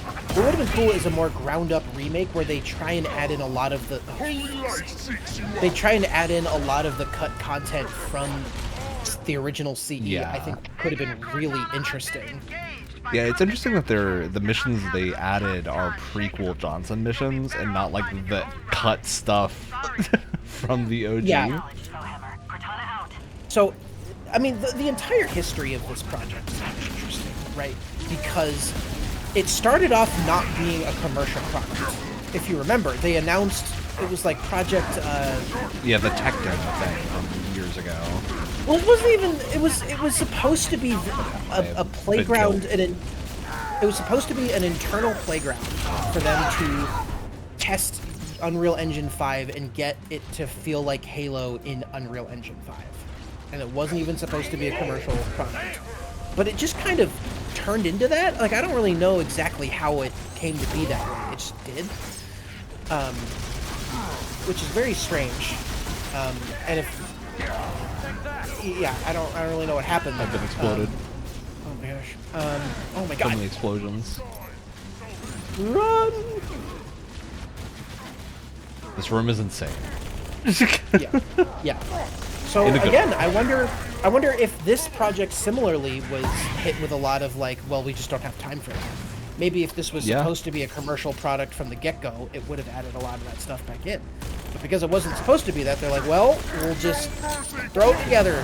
is a more ground-up remake where they try and add in a lot of the cut content from the original CE. Yeah. I think could have been really interesting. Yeah, it's interesting that the missions they added are prequel Johnson missions and not like the cut stuff from the OG. Yeah. So, I mean, the entire history of this project is interesting, right? Because it started off not being a commercial product. If you remember, they announced it was like Project. Yeah, the tech demo thing from years ago. Well, it wasn't even. It was supposed to be a playground, and it was supposed to be an internal playground for them to test Unreal Engine 5 and get it to feel like Halo in Unreal Engine 5. And it wasn't even supposed to be a commercial product. But it just kind of turned into that. Like, I don't really know exactly how it came to be that way. It just did. Which is very strange. And if... Yeah, I don't really know what happened. I've been exploded. Oh my gosh. Oh my god. So many explosions. Run! This room is insane. Yeah. So again, I wonder if this project similarly was hit with a lot of like, well, we just don't have time for it. Maybe if this was supposed to be a commercial product from the get-go, it would have added a lot of that stuff back in. But because it wasn't supposed to be that, they're like, well, we'll just throw it together.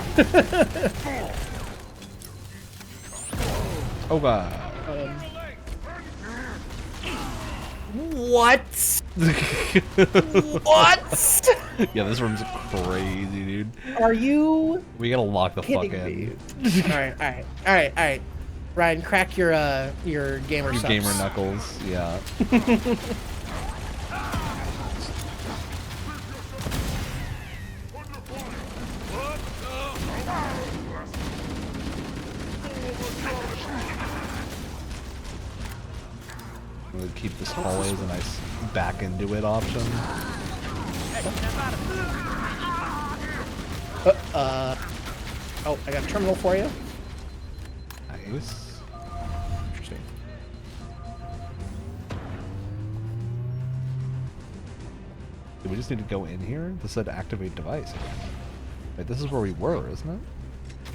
Oh god. What? What? Yeah, this room's crazy, dude. Are you? We gotta lock the fuck in. All right. Ryan, crack your gamer subs. Gamer knuckles, yeah. We'll keep this hallway as a nice back into it option. Oh, I got a terminal for you. Nice. Interesting. Do we just need to go in here? This said activate device. Wait, this is where we were, isn't it?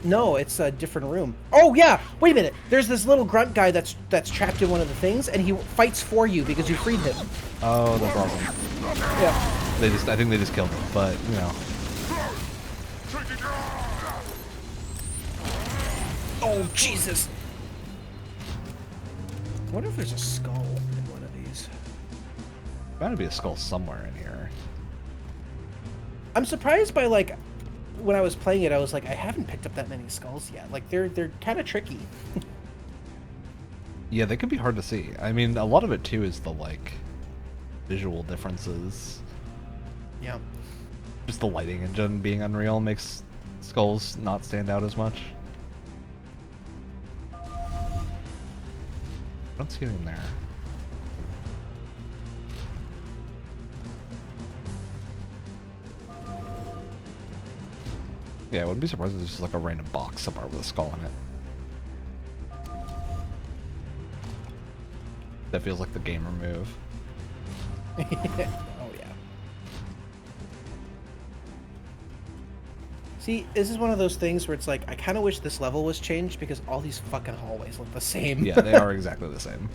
No, it's a different room. Oh yeah, wait a minute. There's this little grunt guy that's trapped in one of the things, and he fights for you because you freed him. Oh, that's awesome. Yeah. I think they just killed him, but you know. Oh Jesus! I wonder if there's a skull in one of these. Gotta be a skull somewhere in here. I'm surprised by like. When I was playing it, I was like, I haven't picked up that many skulls yet. Like, they're kind of tricky. Yeah, they can be hard to see. I mean, a lot of it, too, is the, like, visual differences. Yeah. Just the lighting engine being Unreal makes skulls not stand out as much. I don't see anything there. Yeah, I wouldn't be surprised if there's just like a random box somewhere with a skull in it. That feels like the gamer move. Oh yeah. See, this is one of those things where it's like, I kind of wish this level was changed because all these fucking hallways look the same. Yeah, they are exactly the same.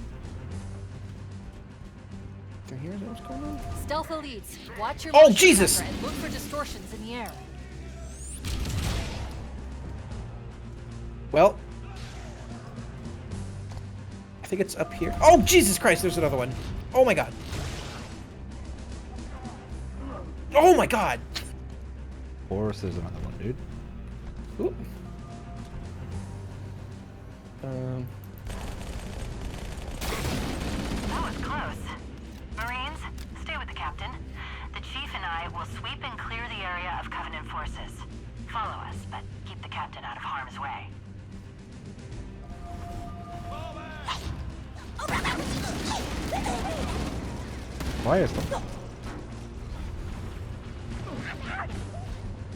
Here's what's going on. Stealth elites, watch your motion Jesus! tracker and look for distortions in the air. Well, I think it's up here. Oh, Jesus Christ, there's another one. Oh my god. Oh my god. Of course, there's another one, dude. Ooh. That was close. Marines, stay with the captain. The chief and I will sweep and clear the area of Covenant forces. Follow us, but keep the captain out of harm's way. Why is them?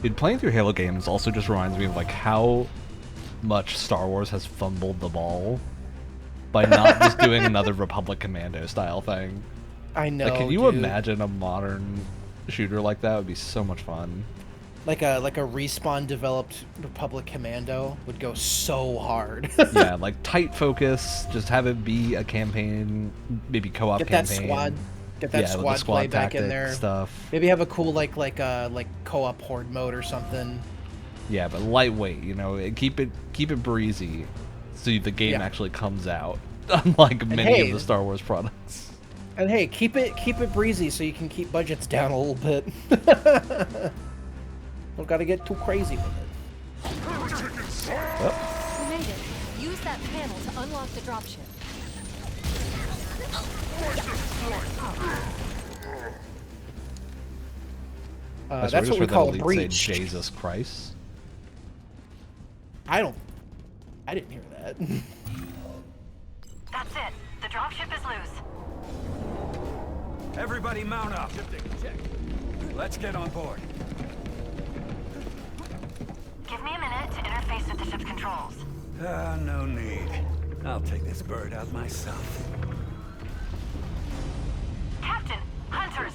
Dude, playing through Halo games also just reminds me of like how much Star Wars has fumbled the ball by not just doing another Republic Commando style thing. I know. Like, can you imagine a modern shooter like that? It would be so much fun. Like a Respawn developed Republic Commando would go so hard. Yeah, like tight focus, just have it be a campaign, maybe co-op campaign. Get that squad play back in there. Stuff. Maybe have a cool like co-op horde mode or something. Yeah, but lightweight, you know, keep it breezy, so the game actually comes out. Unlike many of the Star Wars products. And hey, keep it breezy so you can keep budgets down a little bit. Don't gotta get too crazy with it. You made it. Use that panel to unlock the dropship. That's what we call a breach. Jesus Christ. I didn't hear that. That's it. The dropship is loose. Everybody mount up. Let's get on board. Give me a minute to interface with the ship's controls. No need. I'll take this bird out myself. Captain, hunters!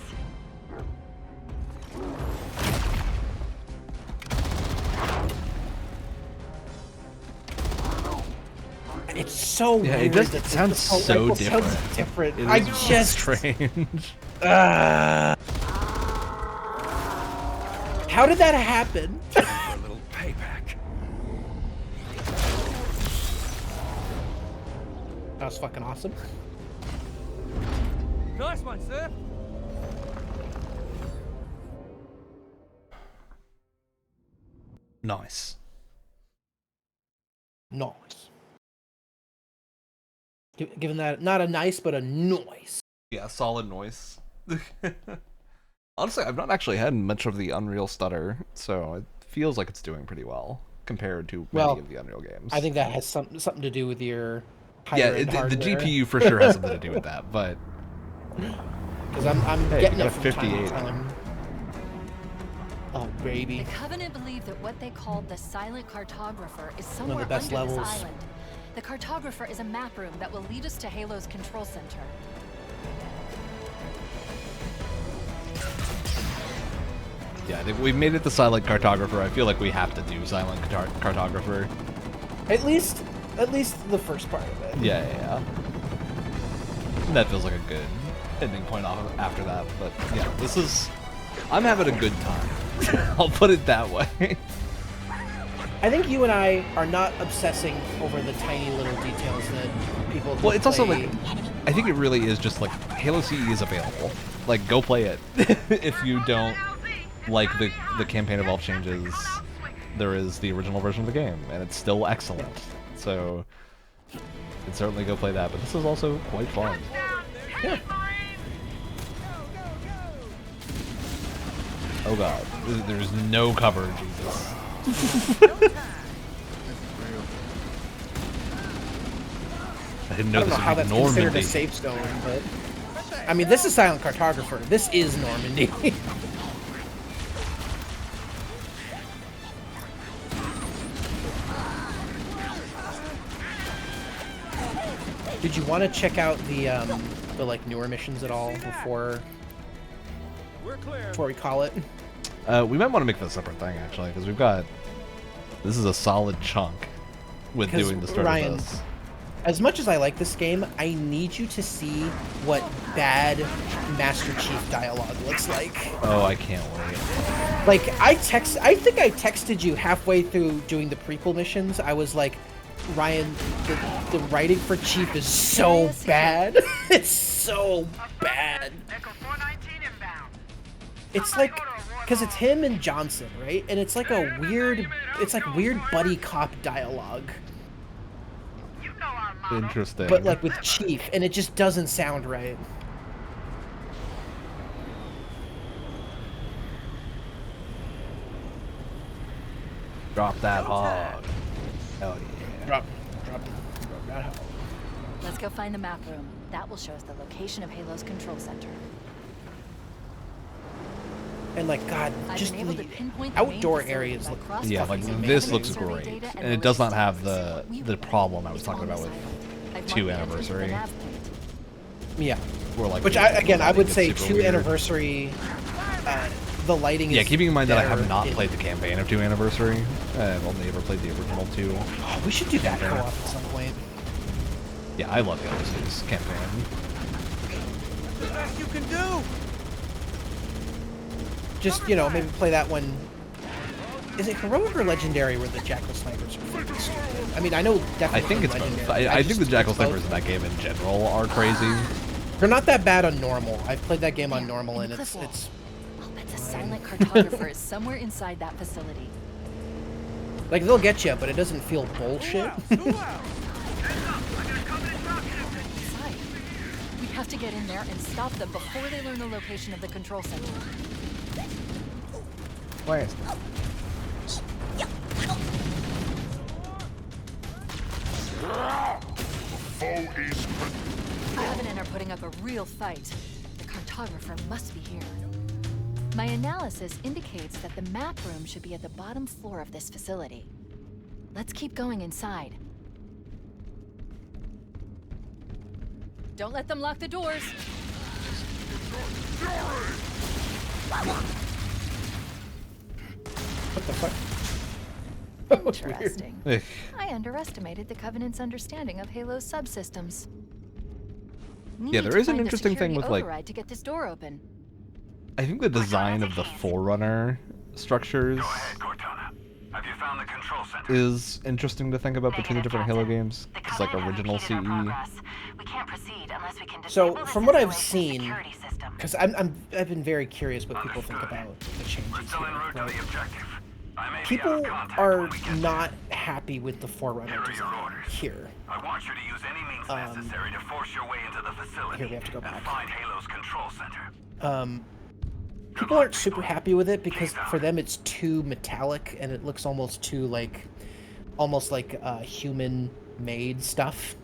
It's so weird. It sounds so different. Sounds different. It I is just strange. How did that happen? A little payback. That was fucking awesome. Nice one, sir. Nice. Nice. Given that, not a nice, but a noise. Yeah, solid noise. Honestly, I've not actually had much of the Unreal stutter, so it feels like it's doing pretty well compared to many of the Unreal games. I think that has something to do with your the GPU for sure has something to do with that, but because I'm getting it from 58. time to time. Oh baby! The Covenant believe that what they called the Silent Cartographer is somewhere One of the best under levels. this island. The Cartographer is a map room that will lead us to Halo's control center. Yeah, I think we've made it the Silent Cartographer. I feel like we have to do Silent Cartographer. At least the first part of it. Yeah. That feels like a good ending point off after that. But yeah, I'm having a good time. I'll put it that way. I think you and I are not obsessing over the tiny little details that people. Well, it's also like, I think it really is just like Halo CE is available. Like, go play it. If you don't like the campaign evolve changes, there is the original version of the game, and it's still excellent. So, you can certainly go play that. But this is also quite fun. Yeah. Oh god, there's no cover, Jesus. I didn't know I don't this know how would be that's considered Normandy. a safe zone, but I mean, this is Silent Cartographer. This is Normandy. Did you want to check out the like newer missions at all before we call it? We might want to make this a separate thing actually, because this is a solid chunk with doing the start Ryan, of this. As much as I like this game, I need you to see what bad Master Chief dialogue looks like. Oh, I can't wait. Like, I think I texted you halfway through doing the prequel missions. I was like, Ryan, the writing for Chief is so bad. It's so bad. It's like, because it's him and Johnson, right? And it's like weird buddy cop dialogue. Interesting. But like with Chief, and it just doesn't sound right. Drop that hog. Hell yeah. Drop that hog. Let's go find the map room. That will show us the location of Halo's control center. And like, God, I've just been able the to pinpoint the outdoor main areas facility look by Yeah, like cross-referencing this the looks survey great, data and it does not have the problem I was It's talking on about this with island. I've 2 marked the entrance with anniversary. the nav point. Yeah. Where, like, Which the I would lighting is say super 2 weird. anniversary. The lighting. Yeah, is keeping in mind that I have better not in- played the campaign of 2 Anniversary. I've only ever played the original 2. Oh, we should do that co-op at some point. Yeah, I love Halo 2's campaign. The best you can do. Just, maybe play that when Is it heroic or legendary where the Jackal snipers are fucking stupid? I mean, I know definitely. I think it's legendary. both. I think the Jackal snipers in that game in general are crazy. They're not that bad on normal. I've played that game on normal, and it's. I'll bet the silent cartographer is somewhere inside that facility. Like, they'll get you, but it doesn't feel bullshit. We have to get in there and stop them before they learn the location of the control center. Where is The Covenant are putting up a real fight. The cartographer must be here. My analysis indicates that the map room should be at the bottom floor of this facility. Let's keep going inside. Don't let them lock the doors. What the fuck? Interesting. I underestimated the Covenant's understanding of Halo's subsystems. Yeah, there is an interesting thing with, like, override to get this door open. I think the design of the Forerunner structures Have you found the control center? is interesting to think about between the different Halo games. It's like original CE. We can't proceed unless we can So, disable from this what I've installation seen, security system. because I've been very curious what people think about the changes here. Right? People are not happy with the Forerunner design here. I want you to use any means necessary to force your way into the facility. Here we have to go back. And find Halo's control center. People aren't super happy with it because for them it's too metallic and it looks almost too like human-made stuff.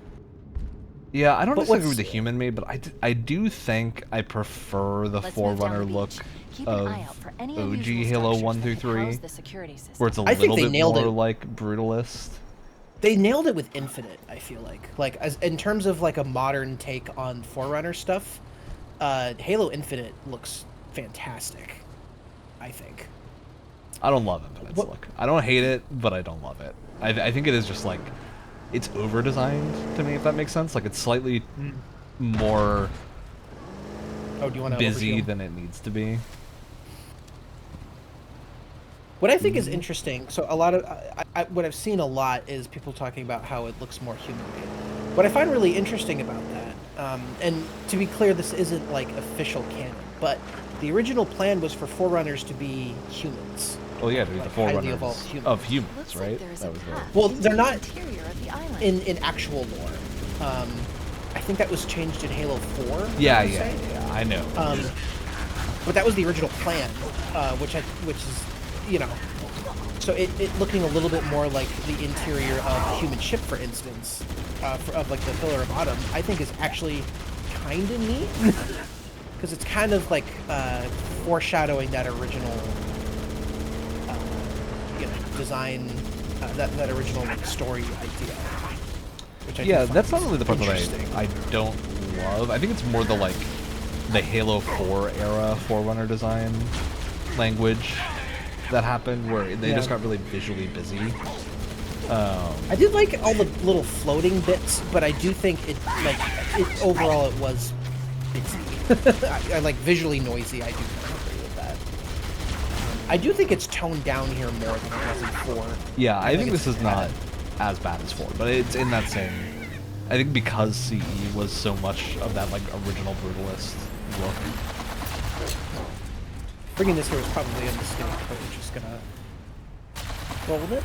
Yeah, I don't disagree with the human made, but I do think I prefer the Forerunner look of OG Halo 1 through 3, where it's a little bit more like brutalist. They nailed it with Infinite, I feel like. Like, as in terms of like a modern take on Forerunner stuff, Halo Infinite looks fantastic, I think. I don't love Infinite's look. I don't hate it, but I don't love it. I think it is just like, it's over-designed to me, if that makes sense. Like, it's slightly more busy than it needs to be. What I think is interesting, so a lot of what I've seen a lot is people talking about how it looks more human-made. What I find really interesting about that, and to be clear, this isn't like official canon, but the original plan was for Forerunners to be humans. Well, yeah, to be the Forerunners of humans, right? That was well, they're not in actual lore. I think that was changed in Halo 4. Yeah, I know. But that was the original plan, which is, you know, so it looking a little bit more like the interior of a human ship, for instance, of like the Pillar of Autumn, I think is actually kind of neat, because it's kind of like foreshadowing that original, design, that original like story idea. Yeah, that's not really the part that I don't love. I think it's more the Halo 4 era Forerunner design language that happened, where they just got really visually busy. I did like all the little floating bits, but I do think overall it was busy. I like visually noisy. I do kind of agree with that. I do think it's toned down here more than it was in 4. Yeah, I think this is not as bad as 4, but it's in that same. I think because CE was so much of that like original brutalist look. Bringing this here was probably a mistake, but we're just gonna roll with it.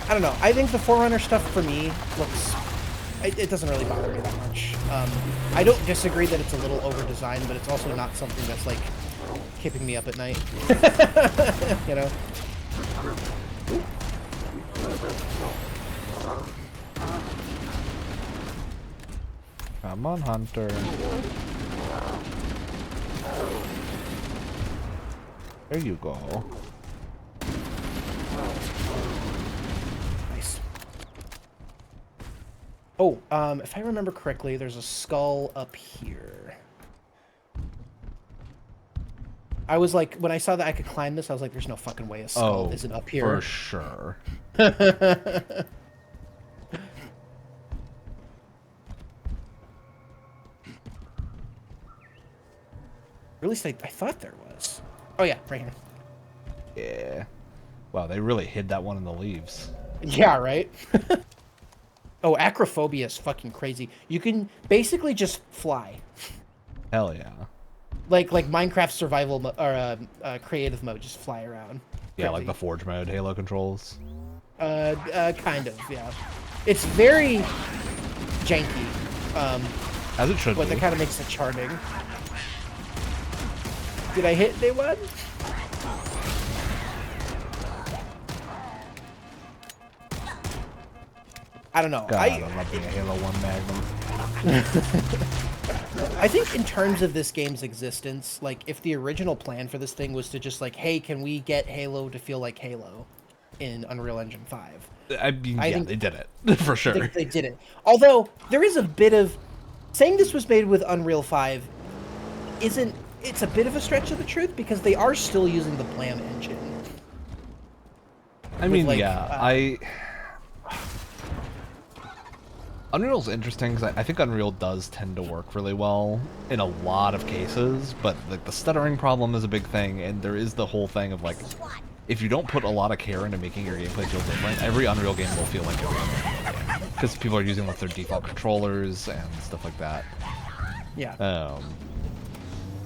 I don't know. I think the Forerunner stuff for me looks. It doesn't really bother me that much. I don't disagree that it's a little over-designed, but it's also not something that's like keeping me up at night. You know. Come on, Hunter. There you go. Nice. Oh, if I remember correctly, there's a skull up here. I was like, when I saw that I could climb this, I was like, there's no fucking way a skull isn't up here. For sure. Or at least I thought there was. Oh yeah, right here. Yeah. Wow, they really hid that one in the leaves. Yeah, right? Oh, acrophobia is fucking crazy. You can basically just fly. Hell yeah. Like Minecraft survival or creative mode, just fly around. Yeah, like the Forge mode Halo controls. Kind of, yeah. It's very janky. As it should but be. that kind of makes it charming. Did I hit day one? I don't know. God, I love being a Halo 1 Magnum. I think in terms of this game's existence, like, if the original plan for this thing was to just like, hey, can we get Halo to feel like Halo in Unreal Engine 5? I mean, yeah, they did it. For sure. They did it. Although, there is a bit of... Saying this was made with Unreal 5 isn't... It's a bit of a stretch of the truth, because they are still using the Blam engine. I mean, yeah, Unreal's interesting, because I think Unreal does tend to work really well in a lot of cases, but like the stuttering problem is a big thing, and there is the whole thing of like, if you don't put a lot of care into making your gameplay feel different, every Unreal game will feel like every Unreal game. Because people are using like their default controllers and stuff like that. Yeah.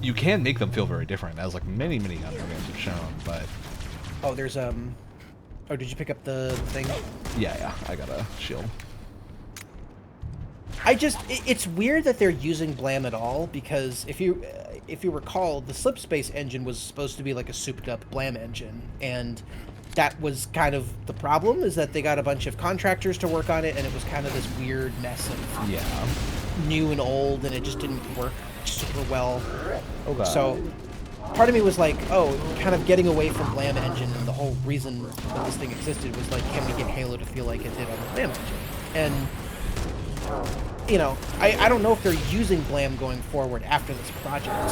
You can make them feel very different, as like many Unreal games have shown, but... Oh, there's, Oh, did you pick up the thing? Yeah, I got a shield. It's weird that they're using Blam at all, because if you recall, the Slipspace engine was supposed to be like a souped up Blam engine, and that was kind of the problem, is that they got a bunch of contractors to work on it, and it was kind of this weird mess of new and old, and it just didn't work super well. Oh God. So part of me was like, oh, kind of getting away from Blam engine, and the whole reason that this thing existed was like, can we get Halo to feel like it did on the Blam engine? And you know, I don't know if they're using Blam going forward after this project.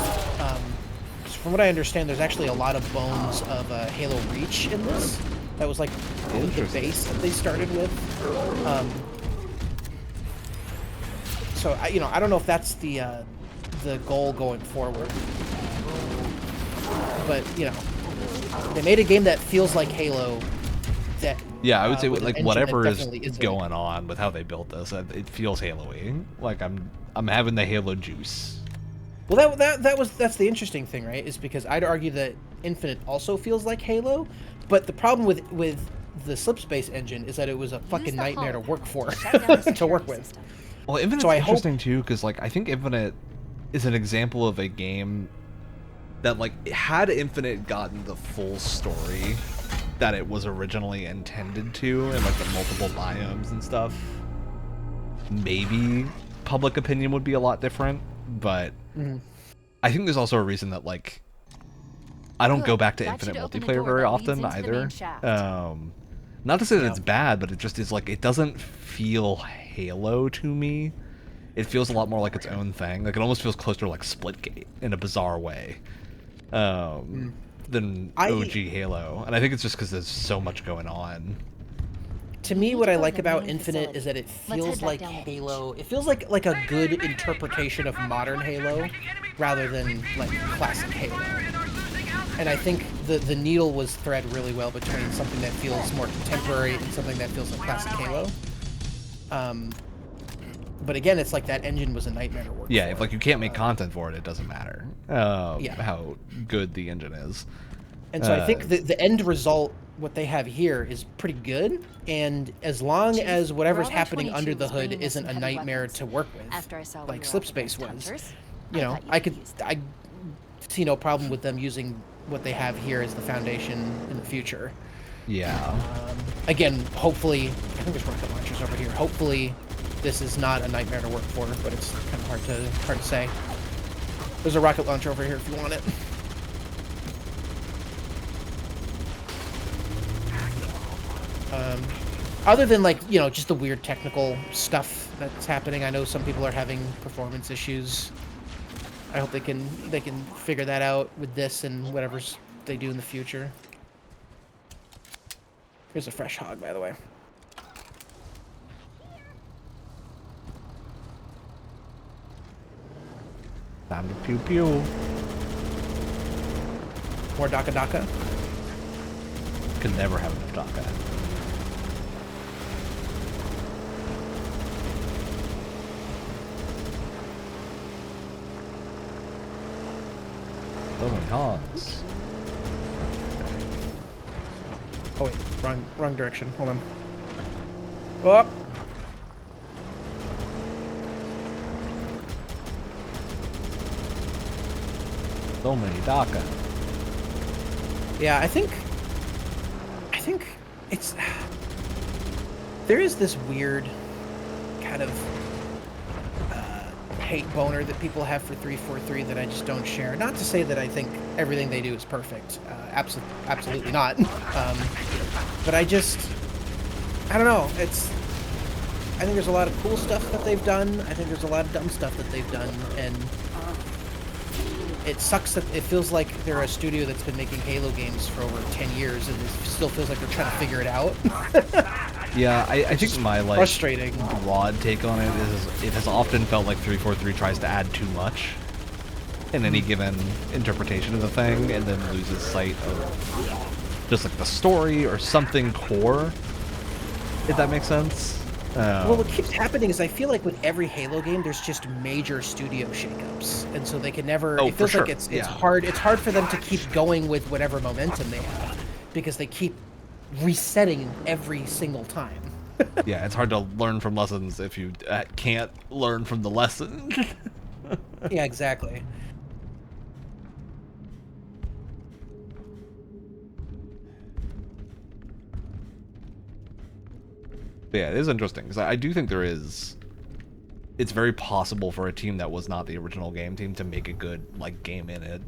From what I understand, there's actually a lot of bones of Halo Reach in this. That was like the base that they started with. So I don't know if that's the goal going forward. But they made a game that feels like Halo. That I would say like whatever is going on with how they built this, it feels Halo-y. Like I'm having the Halo juice. Well, that's the interesting thing, right? Is because I'd argue that Infinite also feels like Halo, but the problem with the Slipspace engine is that it was a fucking nightmare to work for, to work with. Well, Infinite's interesting too, because like I think Infinite is an example of a game that like had Infinite gotten the full story that it was originally intended to, and like the multiple biomes and stuff, maybe public opinion would be a lot different, but I think there's also a reason that like I don't go back to Infinite multiplayer very often either. Not to say that it's bad, but it just is like, it doesn't feel Halo to me. It feels a lot more like its own thing. Like it almost feels closer to like Splitgate in a bizarre way. Than OG Halo, and I think it's just because there's so much going on. To me, what I like about Infinite is that it feels like Halo. It feels like a good interpretation of modern Halo, rather than like classic Halo. And I think the needle was thread really well between something that feels more contemporary and something that feels like classic Halo. But again, it's like that engine was a nightmare to work for. If like you can't make content for it, it doesn't matter how good the engine is. And so I think the end result, what they have here, is pretty good. And as long as whatever's happening under the hood isn't a nightmare to work with, like Slipspace was, I see no problem with them using what they have here as the foundation in the future. Yeah. Again, hopefully, I think there's rocket launchers over here. Hopefully, this is not a nightmare to work for, but it's kind of hard to say. There's a rocket launcher over here if you want it. Other than like just the weird technical stuff that's happening, I know some people are having performance issues. I hope they can figure that out with this and whatever they do in the future. Here's a fresh hog, by the way. Time to pew pew. More Daka Daka. Could never have enough Daka. So many hogs. Oh wait, wrong direction. Hold on. Up. So many Daka. Yeah, I think it's there is this weird kind of hate boner that people have for 343 that I just don't share. Not to say that I think everything they do is perfect. Absolutely not. But I don't know. I think there's a lot of cool stuff that they've done. I think there's a lot of dumb stuff that they've done, and it sucks that it feels like they're a studio that's been making Halo games for over 10 years, and it still feels like they're trying to figure it out. Yeah, I think my frustrating broad take on it is it has often felt like 343 tries to add too much in any given interpretation of the thing, and then loses sight of just like the story or something core, if that makes sense. Well, what keeps happening is I feel like with every Halo game, there's just major studio shakeups, and so they can never. Oh, it feels for like sure. it's hard. It's hard for them to keep going with whatever momentum they have because they keep resetting every single time. Yeah, it's hard to learn from lessons if you can't learn from the lesson. Yeah, exactly. But yeah, it is interesting because I do think it's very possible for a team that was not the original game team to make a good like game in a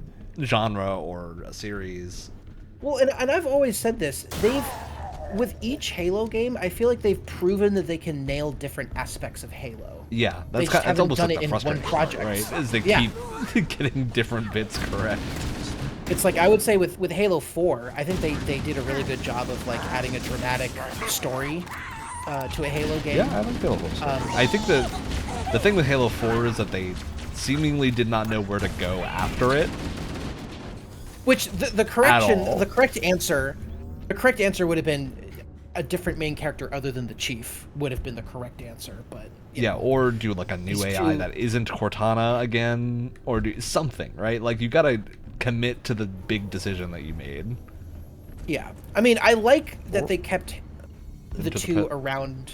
genre or a series. Well, and I've always said this. With each Halo game, I feel like they've proven that they can nail different aspects of Halo. Yeah, that's almost done like it the in one frustrating project, part, right? Is they keep getting different bits correct. It's like I would say with Halo 4, I think they did a really good job of like adding a dramatic story to a Halo game. Yeah, I like Halo 4. I think the thing with Halo 4 is that they seemingly did not know where to go after it. Which the correct answer would have been a different main character other than the Chief would have been the correct answer, but yeah, or do like a new AI that isn't Cortana again, or do something, right? Like you gotta commit to the big decision that you made. Yeah, I mean, I like that they kept the two around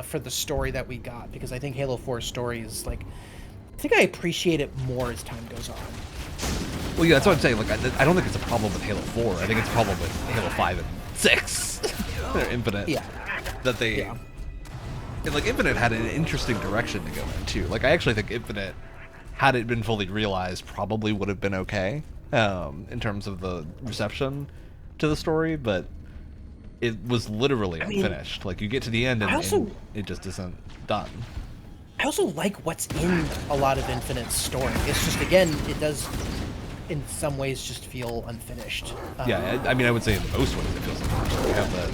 for the story that we got, because I think Halo 4's story is like, I think I appreciate it more as time goes on. Well, yeah, that's what I'm saying. Like, I don't think it's a problem with Halo 4. I think it's a problem with Halo 5 and 6. They're Infinite. Yeah. That they... Yeah. And, like, Infinite had an interesting direction to go in, too. Like, I actually think Infinite, had it been fully realized, probably would have been okay in terms of the reception to the story, but it was literally unfinished. Like, you get to the end and it just isn't done. I also like what's in a lot of Infinite's story. It's just, again, it does, in some ways, just feel unfinished. Yeah, I mean, I would say in most ways it feels unfinished. You have the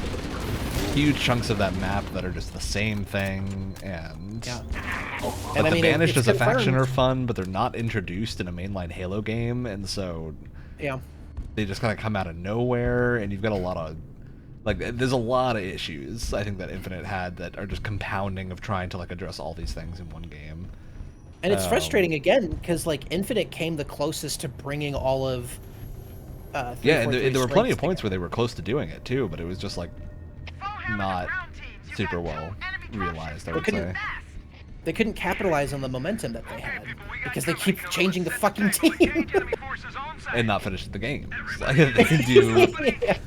huge chunks of that map that are just the same thing, and... Yeah. Like, and the Banished as a confirmed. faction are fun, but they're not introduced in a mainline Halo game, and so... Yeah. They just kind of come out of nowhere, and you've got a lot of... Like, there's a lot of issues, I think, that Infinite had that are just compounding of trying to, like, address all these things in one game. And it's frustrating, again, because, like, Infinite came the closest to bringing all of... yeah, and there were plenty of points where they were close to doing it, too, but it was just, like, not super well realized, I would say. They couldn't capitalize on the momentum that they had, because they keep changing the fucking team. And not finish the games. Like, they can do... Yeah.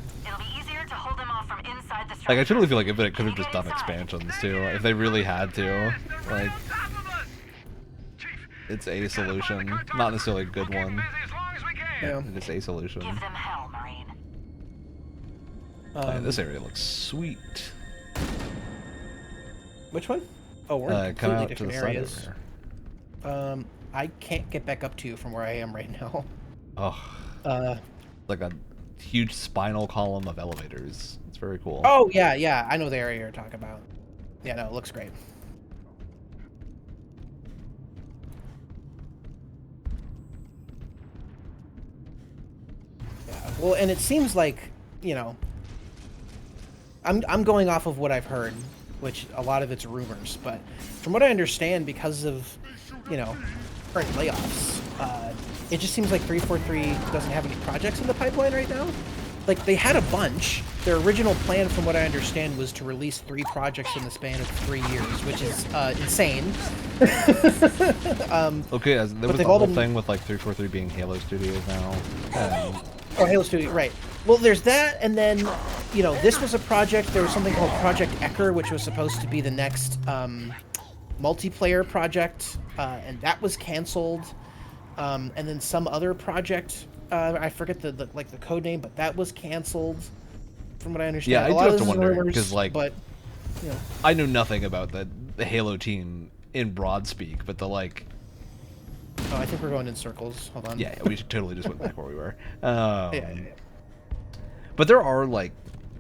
Like, I truly feel like Infinite could have just done expansions, too, if they really had to. Like, it's a solution. Not necessarily a good one. Yeah. It's a solution. Give them hell, Marine. This area looks sweet. Which one? Oh, we're in completely out different to the areas. Side I can't get back up to you from where I am right now. Oh. Like a huge spinal column of elevators. It's very cool. Oh, yeah, I know the area you're talking about. Yeah, no, it looks great. Yeah. Well, and it seems like, you know, I'm going off of what I've heard, which a lot of it's rumors, but from what I understand, because of, you know, current layoffs, it just seems like 343 doesn't have any projects in the pipeline right now. Like, they had a bunch. Their original plan, from what I understand, was to release 3 projects in the span of 3 years, which is insane. Okay, there was the whole thing with like 343 being Halo Studios now. Oh, Halo Studio, right. Well, there's that, and then, you know, this was a project. There was something called Project Ecker, which was supposed to be the next multiplayer project, and that was canceled. And then some other project, I forget the code name, but that was canceled, from what I understand. Yeah, I do have to wonder, because, like, but, you know. I know nothing about the Halo team in broad speak, but the, like... Oh, I think we're going in circles. Hold on. Yeah, we totally just went back where we were. Yeah. But there are, like,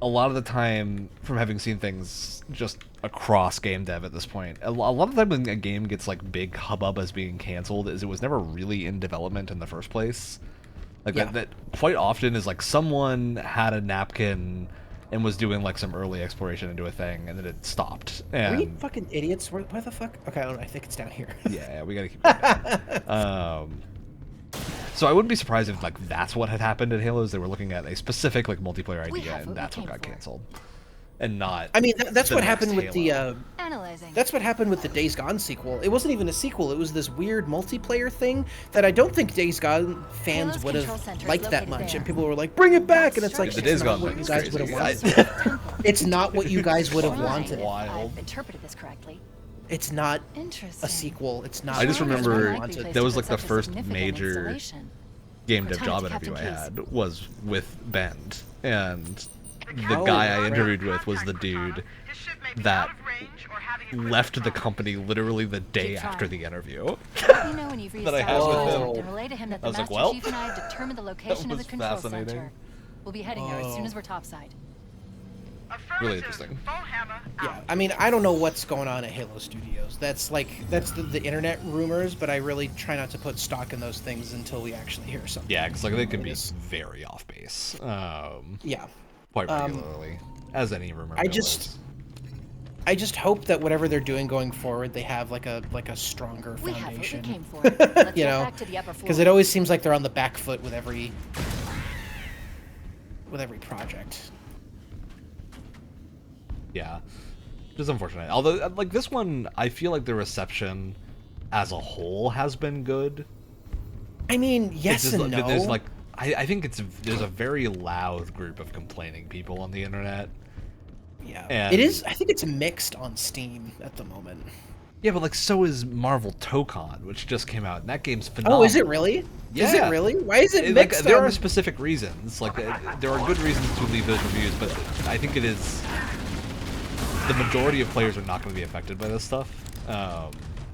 a lot of the time, from having seen things just across game dev at this point, a lot of the time when a game gets, like, big hubbub as being canceled is it was never really in development in the first place. Like, that quite often is, like, someone had a napkin and was doing, like, some early exploration into a thing, and then it stopped. And... Are we fucking idiots? Where the fuck? Okay, I think it's down here. Yeah, we gotta keep going. So I wouldn't be surprised if, like, that's what had happened at Halo, is they were looking at a specific, like, multiplayer idea, and that's what got canceled. And not... I mean, that's what happened with Halo. That's what happened with the Days Gone sequel. It wasn't even a sequel. It was this weird multiplayer thing that I don't think Days Gone fans would have liked that much. And people were like, bring it back! And it's like, the Days Gone what thing you is guys would crazy. have wanted. It's not what you guys would have wanted. I've interpreted this correctly. It's not a sequel. It's not... I just remember wanted. that was, like, the first major game dev job interview I had was with Bend, and the guy I interviewed with was the dude that left the company literally the day after the interview that I had with him. And relay to him that I the was like, Master well, Chief and I have determined the location of the control fascinating. center. We'll be heading there as soon as we're topside. Really interesting. Yeah, I mean, I don't know what's going on at Halo Studios. That's the internet rumors, but I really try not to put stock in those things until we actually hear something. Yeah, because, like, they can be very off base. Yeah. Quite regularly, as any rumor I goes. just hope that whatever they're doing going forward, they have like a stronger foundation. We have what we came for. Let's You get know, back to the upper floor. because it always seems like they're on the back foot with every project. Yeah, just unfortunate. Although, like, this one, I feel like the reception as a whole has been good. I mean, yes and no. There's, like, I think there's a very loud group of complaining people on the internet. Yeah, and it is. I think it's mixed on Steam at the moment. Yeah, but, like, so is Marvel Tokon, which just came out, and that game's phenomenal. Oh, is it really? Yeah. Is it really? Why is it mixed? Like, there are specific reasons. Like, there are good reasons to leave those reviews, but I think it is... The majority of players are not going to be affected by this stuff.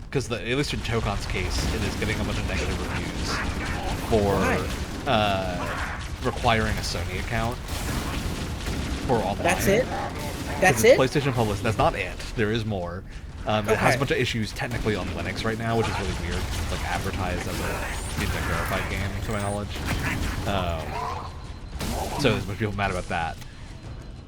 Because at least in Tokon's case, it is getting a bunch of negative reviews for requiring a Sony account for all the That's it? That's it? PlayStation Publish. That's not it. There is more. It has a bunch of issues technically on Linux right now, which is really weird. It's like advertised as a verified game, to my knowledge. So there's a bunch of people mad about that.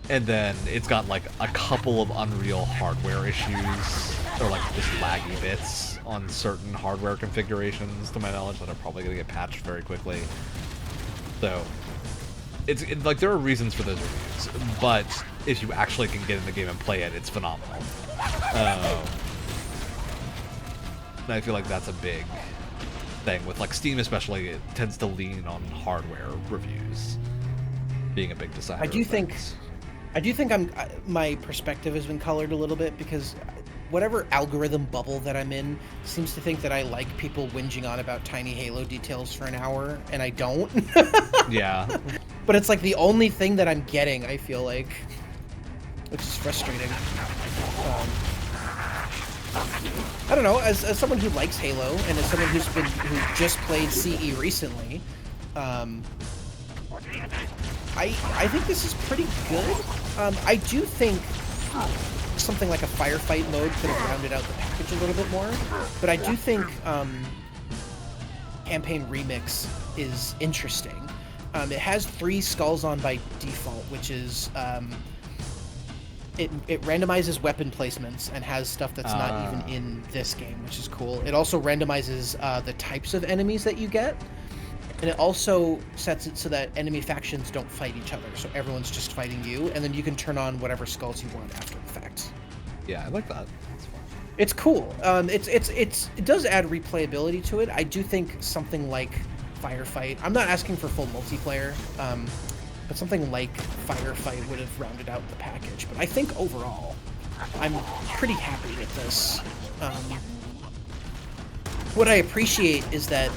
And then it's got, like, a couple of Unreal hardware issues, or, like, just laggy bits on certain hardware configurations, to my knowledge, that are probably going to get patched very quickly. So, it's like, there are reasons for those reviews, but if you actually can get in the game and play it, it's phenomenal. And I feel like that's a big thing. With, like, Steam especially, it tends to lean on hardware reviews being a big decider. I do think my perspective has been colored a little bit, because whatever algorithm bubble that I'm in seems to think that I like people whinging on about tiny Halo details for an hour, and I don't. Yeah. But it's like the only thing that I'm getting, I feel like, which is frustrating. I don't know, as someone who likes Halo, and as someone who just played CE recently, I think this is pretty good. I do think something like a firefight mode could have rounded out the package a little bit more, but I do think Campaign Remix is interesting. It has 3 skulls on by default, which is it randomizes weapon placements and has stuff that's not even in this game, which is cool. It also randomizes the types of enemies that you get, and it also sets it so that enemy factions don't fight each other, so everyone's just fighting you, and then you can turn on whatever skulls you want after the fact. Yeah, I like that. That's fun. It's cool. It does add replayability to it. I do think something like Firefight. I'm not asking for full multiplayer, but something like Firefight would have rounded out the package. But I think overall, I'm pretty happy with this. What I appreciate is that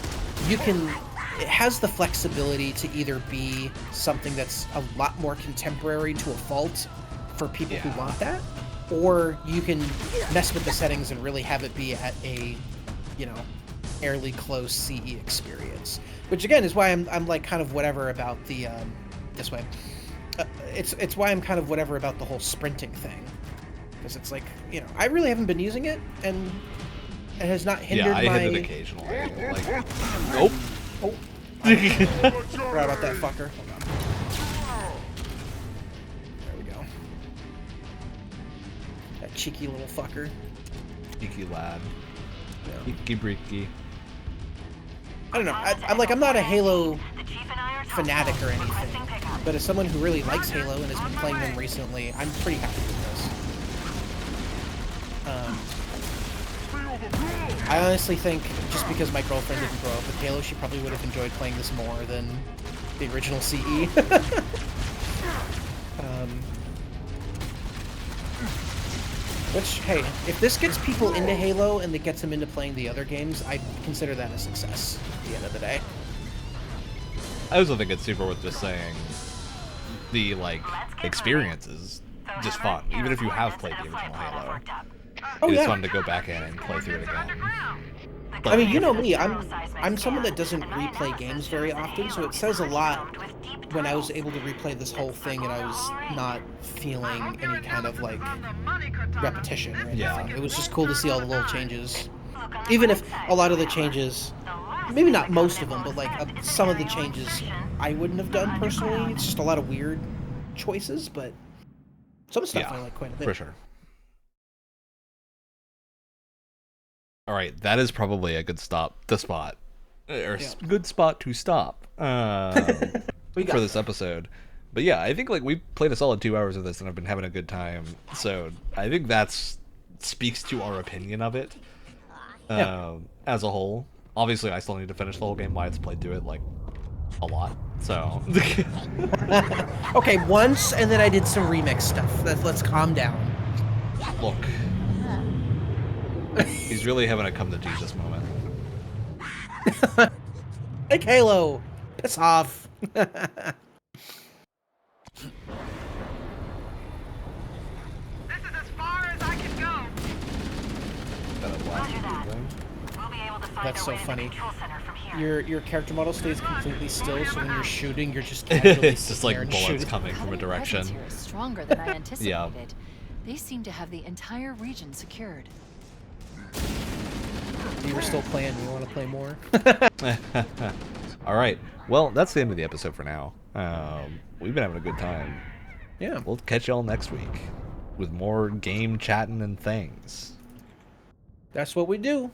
it has the flexibility to either be something that's a lot more contemporary to a fault for people who want that, or you can mess with the settings and really have it be at a, fairly close CE experience. Which again is why I'm like kind of whatever about the this way. It's why I'm kind of whatever about the whole sprinting thing, because it's like I really haven't been using it, and it has not hindered my. Yeah, I hit it occasionally. Like, nope. Oh. Forgot about that fucker. Hold on. There we go. That cheeky little fucker. Cheeky lad. Yeah. Cheeky breaky. I don't know. I'm not a Halo fanatic or anything, but as someone who really likes Halo and has been playing them recently, I'm pretty happy with this. I honestly think just because my girlfriend didn't grow up with Halo, she probably would have enjoyed playing this more than the original CE. Which, hey, if this gets people into Halo and it gets them into playing the other games, I consider that a success at the end of the day. I also think it's super worth just saying the, experience is just fun. Even if you have played the original Halo, it's fun to go back in and play through it again. I mean, you know me, I'm someone that doesn't replay games very often, so it says a lot when I was able to replay this whole thing and I was not feeling any kind of, repetition or anything. Yeah. It was just cool to see all the little changes. Even if a lot of the changes, maybe not most of them, but, some of the changes I wouldn't have done personally. It's just a lot of weird choices, but some stuff I like quite a bit. For sure. Alright, that is probably a good spot. Good spot to stop for this episode. But yeah, I think we played a solid 2 hours of this and I've been having a good time. So I think that's speaks to our opinion of it as a whole. Obviously, I still need to finish the whole game. Wyatt's played through it a lot. So okay, once, and then I did some remix stuff. Let's calm down. Look. He's really having a come to Jesus moment. Like Halo, piss off. This is as far as I can go. That's so funny. Your character model stays completely still, so when you're shooting, you're just casually it's just bullets coming from a direction. Here is stronger than I anticipated. Yeah. They seem to have the entire region secured. You were still playing. You want to play more? All right. Well, that's the end of the episode for now. We've been having a good time. Yeah. We'll catch y'all next week with more game chatting and things. That's what we do.